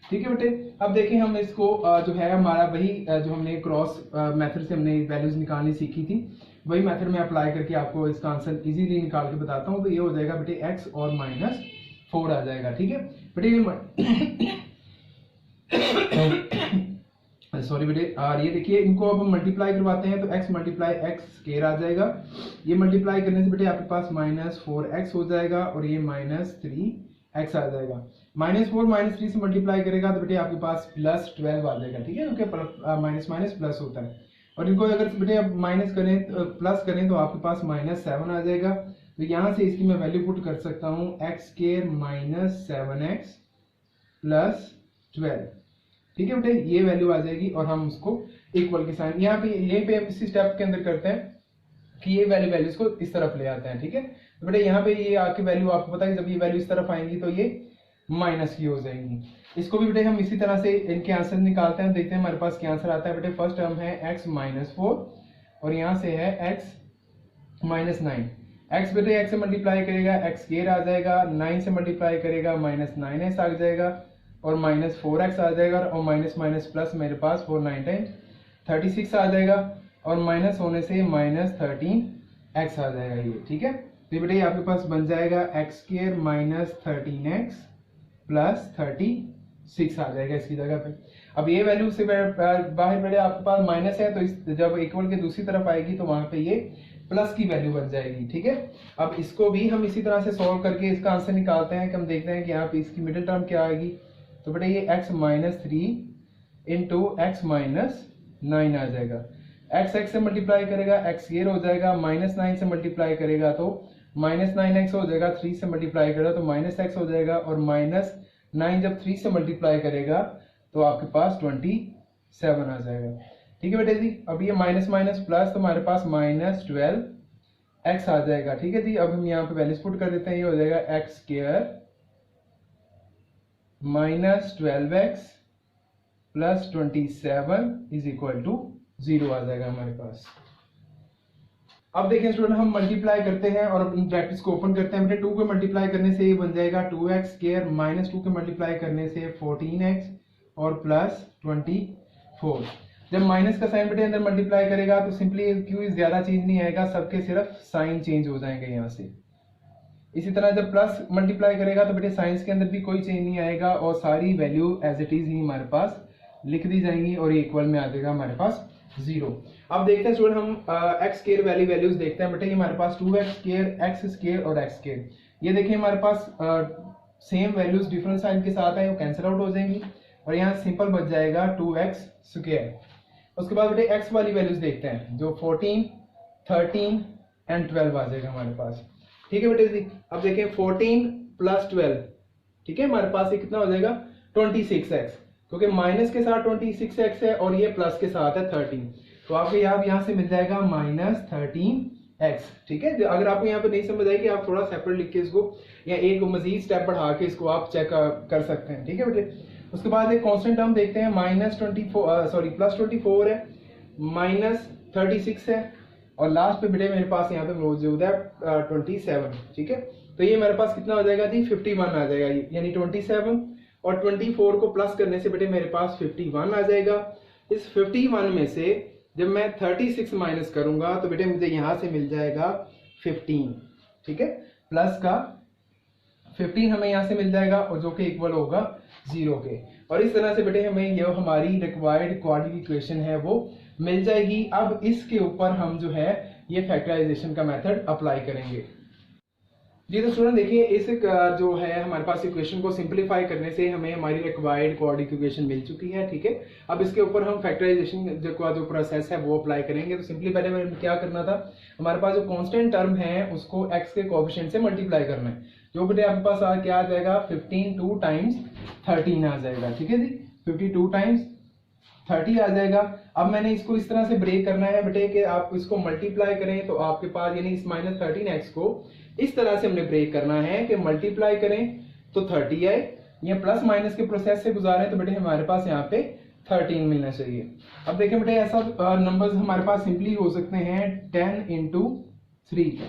ठीक है बेटे। अब देखें, हम इसको जो है हमारा वही जो हमने क्रॉस मेथड से हमने वैल्यूज निकालनी सीखी थी, वही मेथड में अप्लाई करके आपको इसका आंसर इजीली निकाल के बताता हूँ। तो ये हो जाएगा बेटे x और माइनस 4 आ जाएगा, ठीक है बेटे। सॉरी बेटे, और ये देखिए इनको अब हम मल्टीप्लाई करवाते हैं, तो x मल्टीप्लाई एक्स स्क्वायर आ जाएगा। ये मल्टीप्लाई करने से बेटे आपके पास माइनस 4x हो जाएगा, और ये माइनस 3x आ जाएगा। माइनस 4 माइनस 3 से मल्टीप्लाई करेगा तो बेटे आपके पास प्लस 12 आ जाएगा, ठीक है, क्योंकि माइनस माइनस प्लस होता है। और इनको अगर बेटे आप माइनस करें प्लस करें तो आपके पास माइनस 7 आ जाएगा। तो यहाँ से इसकी मैं वैल्यू पुट कर सकता हूँ, x square minus 7x plus 12, ठीक है बेटे, ये वैल्यू आ जाएगी। और हम उसको इक्वल के साइन यहाँ पे यहीं पे इसी स्टेप के अंदर करते हैं कि ये वैल्यूज को इस तरफ ले आते हैं, ठीक है। तो बेटे यहाँ पे ये आके वैल्यू आपको पता है, जब ये वैल्यू इस तरफ आएंगी तो ये माइनस की हो जाएंगी। इसको भी बेटे हम इसी तरह से इनके आंसर निकालते हैं, देखते हैं हमारे पास क्या आंसर आता है। बेटे फर्स्ट टर्म है x माइनस 4 और यहाँ से है x माइनस 9। x बेटे x से मल्टीप्लाई करेगा x स्क्वायर आ जाएगा, 9 से मल्टीप्लाई करेगा माइनस 9x आ जाएगा, और माइनस 4x आ जाएगा, और माइनस माइनस प्लस मेरे पास 4 9 टाइम्स 36 आ जाएगा, और माइनस होने से माइनस 13x आ जाएगा ये, ठीक है। तो बेटे आपके पास बन जाएगा x square minus 13x plus 36 आ जाएगा इसकी जगह पे। अब ये वैल्यू से बाहर बेटे आपके पास माइनस है, तो इस जब इक्वल के दूसरी तरफ आएगी तो वहां पे ये प्लस की वैल्यू बन जाएगी। ठीक है, अब इसको भी हम इसी तरह से सॉल्व करके इसका आंसर निकालते हैं कि हम देखते हैं कि यहाँ पे इसकी मिडिल टर्म क्या आएगी। तो बेटा ये x minus 3 into x minus 9 आ जाएगा। x से मल्टीप्लाई करेगा x स्क्वायर हो जाएगा, -9 से मल्टीप्लाई करेगा तो -9x हो जाएगा, 3 से मल्टीप्लाई करेगा तो -x हो जाएगा, और -9 जब 3 से मल्टीप्लाई करेगा तो आपके पास 27 आ जाएगा। ठीक है बेटे जी, अब ये माइनस माइनस प्लस तो हमारे पास -12x आ जाएगा। ठीक है जी, अब हम यहाँ पे वैल्यूज पुट कर देते हैं, ये हो जाएगा x square -12x plus 27 is equal to 0 आ जाएगा हमारे पास। अब देखें स्टूडेंट, हम मल्टीप्लाई करते हैं और अपनी ब्रैकेट्स को ओपन करते हैं। बेटे 2 को मल्टीप्लाई करने से ये बन जाएगा 2x स्क्वायर माइनस 2 के मल्टीप्लाई करने से 14x और प्लस 24। जब माइनस का साइन बेटे अंदर मल्टीप्लाई करेगा तो सिंपली क्यों ज्यादा चेंज नहीं आएगा, सबके सिर्फ साइन चेंज हो जाएंगे यहाँ से। इसी तरह जब प्लस मल्टीप्लाई करेगा तो बेटे साइंस के अंदर भी कोई चेंज नहीं आएगा और सारी वैल्यू एज इट इज ही हमारे पास लिख दी जाएंगी और इक्वल में आ जाएगा हमारे पास 0। अब देखते हैं स्टूडेंट, हम एक्स स्क्वायर वाली वैल्यूज देखते हैं। बेटे हमारे पास 2x स्क्वायर, एक्स स्क्वायर और एक्स स्क्वायर, ये देखिए हमारे पास सेम वैल्यूज डिफरेंट साइन के साथ है, वो कैंसिल आउट हो जाएंगी और यहाँ सिंपल बच जाएगा 2x स्क्वायर। उसके बाद बेटे एक्स वाली वैल्यूज देखते हैं, जो 14, 13 एंड 12 आ जाएगा हमारे पास। ठीक है बेटे जी, अब देखें 14 प्लस 12, ठीक है हमारे पास ये कितना हो जाएगा 26x, क्योंकि माइनस के साथ 26x है और ये प्लस के साथ है 13, तो आपको यहाँ से मिल जाएगा -13x। ठीक है, अगर आपको यहाँ पे नहीं समझ आएगी आप थोड़ा सेपरेट लिख के इसको या एक मजीद स्टेप बढ़ा के इसको आप चेक कर सकते हैं। ठीक है बेटे, उसके बाद एक कांस्टेंट टर्म देखते हैं, प्लस 24 है, -36 है और लास्ट पे बेटे मेरे पास यहाँ पे मौजूद है 27। ठीक है, तो ये मेरे पास कितना हो जाएगा जी 51 आ जाएगा, यानी 27 और 24 को प्लस करने से बेटे मेरे पास 51 आ जाएगा। इस 51 में से जब मैं 36 माइनस करूंगा तो बेटे मुझे यहां से मिल जाएगा 15। ठीक है, प्लस का 15 हमें यहां से मिल जाएगा और जो कि इक्वल होगा 0 के, और इस तरह से बेटे हमें ये हमारी रिक्वायर्ड क्वाड्रेटिक इक्वेशन है वो मिल जाएगी। अब इसके ऊपर हम जो है ये फैक्टराइजेशन का मेथड अप्लाई करेंगे। जी तो स्टूडेंट देखिए, इस जो है हमारे पास इक्वेशन को सिंपलीफाई करने से हमें हमारी रिक्वायर्ड क्वाड्रेटिक इक्वेशन मिल चुकी है। ठीक है, अब इसके ऊपर हम फैक्टराइजेशन जो प्रोसेस है वो अप्लाई करेंगे। तो सिंपली पहले हमें क्या करना था, हमारे पास जो कांस्टेंट टर्म है उसको x के कोएफिशिएंट से मल्टीप्लाई करना है, जो बेटे आपके पास क्या आ जाएगा 52 टाइम्स 13 आ जाएगा। ठीक है जी, 52 टाइम्स 30 आ जाएगा। अब मैंने इसको इस तरह से ब्रेक करना है बेटे कि आप इसको मल्टीप्लाई करें तो आपके पास यानी इस -13x को इस तरह से हमने ब्रेक करना है कि मल्टीप्लाई करें तो 30 आए, या प्लस माइनस के प्रोसेस से गुजारें तो बेटे हमारे पास यहाँ पे 13 मिलना चाहिए। अब देखें बेटे ऐसा नंबर्स हमारे पास सिंपली हो सकते हैं 10 इंटू 3 का।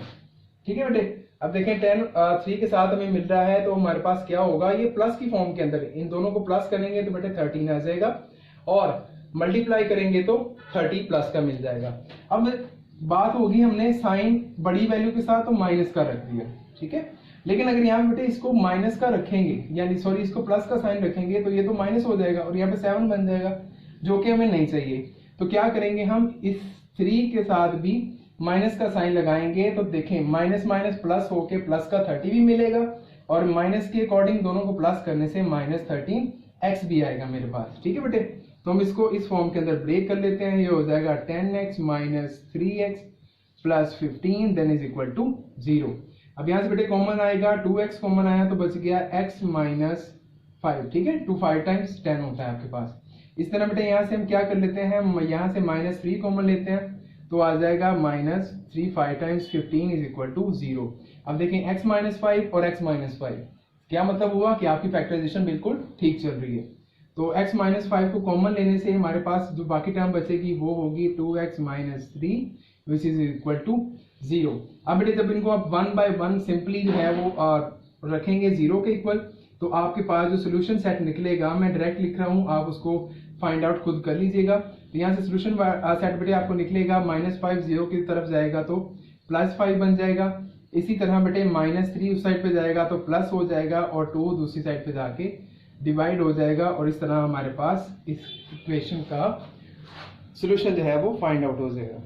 ठीक है बेटे, अब देखें 10 3 के साथ हमें मिल रहा है तो हमारे पास क्या होगा, ये प्लस की फॉर्म के अंदर इन दोनों को प्लस करेंगे तो बेटे 13 आ जाएगा और मल्टीप्लाई करेंगे तो 30 प्लस का मिल जाएगा। अब बात होगी हमने साइन बड़ी वैल्यू के साथ तो माइनस का रख दिया। ठीक है, लेकिन अगर यहाँ बेटे इसको माइनस का रखेंगे यानी इसको प्लस का साइन रखेंगे तो ये तो माइनस हो जाएगा और यहाँ पे 7 बन जाएगा, जो कि हमें नहीं चाहिए। तो क्या करेंगे, हम इस 3 के साथ भी माइनस का साइन लगाएंगे तो देखें माइनस माइनस प्लस होके प्लस का 30 भी मिलेगा और माइनस के अकॉर्डिंग दोनों को प्लस करने से -13x भी आएगा मेरे पास। ठीक है बेटे, तो हम इसको इस फॉर्म के अंदर ब्रेक कर लेते हैं, ये हो जाएगा 10x minus 3x plus 15 then is equal to 0। अब यहाँ से बेटे कॉमन आएगा, 2x कॉमन आया तो बच गया x माइनस 5। ठीक है, 2 5 टाइम्स 10 होता है आपके पास। इस तरह बेटे यहाँ से हम क्या कर लेते हैं, यहाँ से -3 कॉमन लेते हैं तो आ जाएगा -3 5 टाइम्स 15 इज इक्वल टू 0। अब देखें x माइनस 5 और x माइनस 5, क्या मतलब हुआ कि आपकी फैक्टराइजेशन बिल्कुल ठीक चल रही है। तो x माइनस 5 को कॉमन लेने से हमारे पास जो बाकी टर्म बचेगी वो होगी 2x minus 3 which is equal to 0। अब बेटे जब इनको आप 1 बाय 1 सिंपली जो है वो रखेंगे 0 के इक्वल, तो आपके पास जो सोल्यूशन सेट निकलेगा, मैं डायरेक्ट लिख रहा हूँ, आप उसको फाइंड आउट खुद कर लीजिएगा। तो यहाँ से सोल्यूशन सेट बेटे आपको निकलेगा -5 0 की तरफ जाएगा तो +5 बन जाएगा। इसी तरह बेटे -3 उस साइड पे जाएगा तो प्लस हो जाएगा और 2 दूसरी साइड पे जाके डिवाइड हो जाएगा और इस तरह हमारे पास इस इक्वेशन का सॉल्यूशन जो है वो फाइंड आउट हो जाएगा।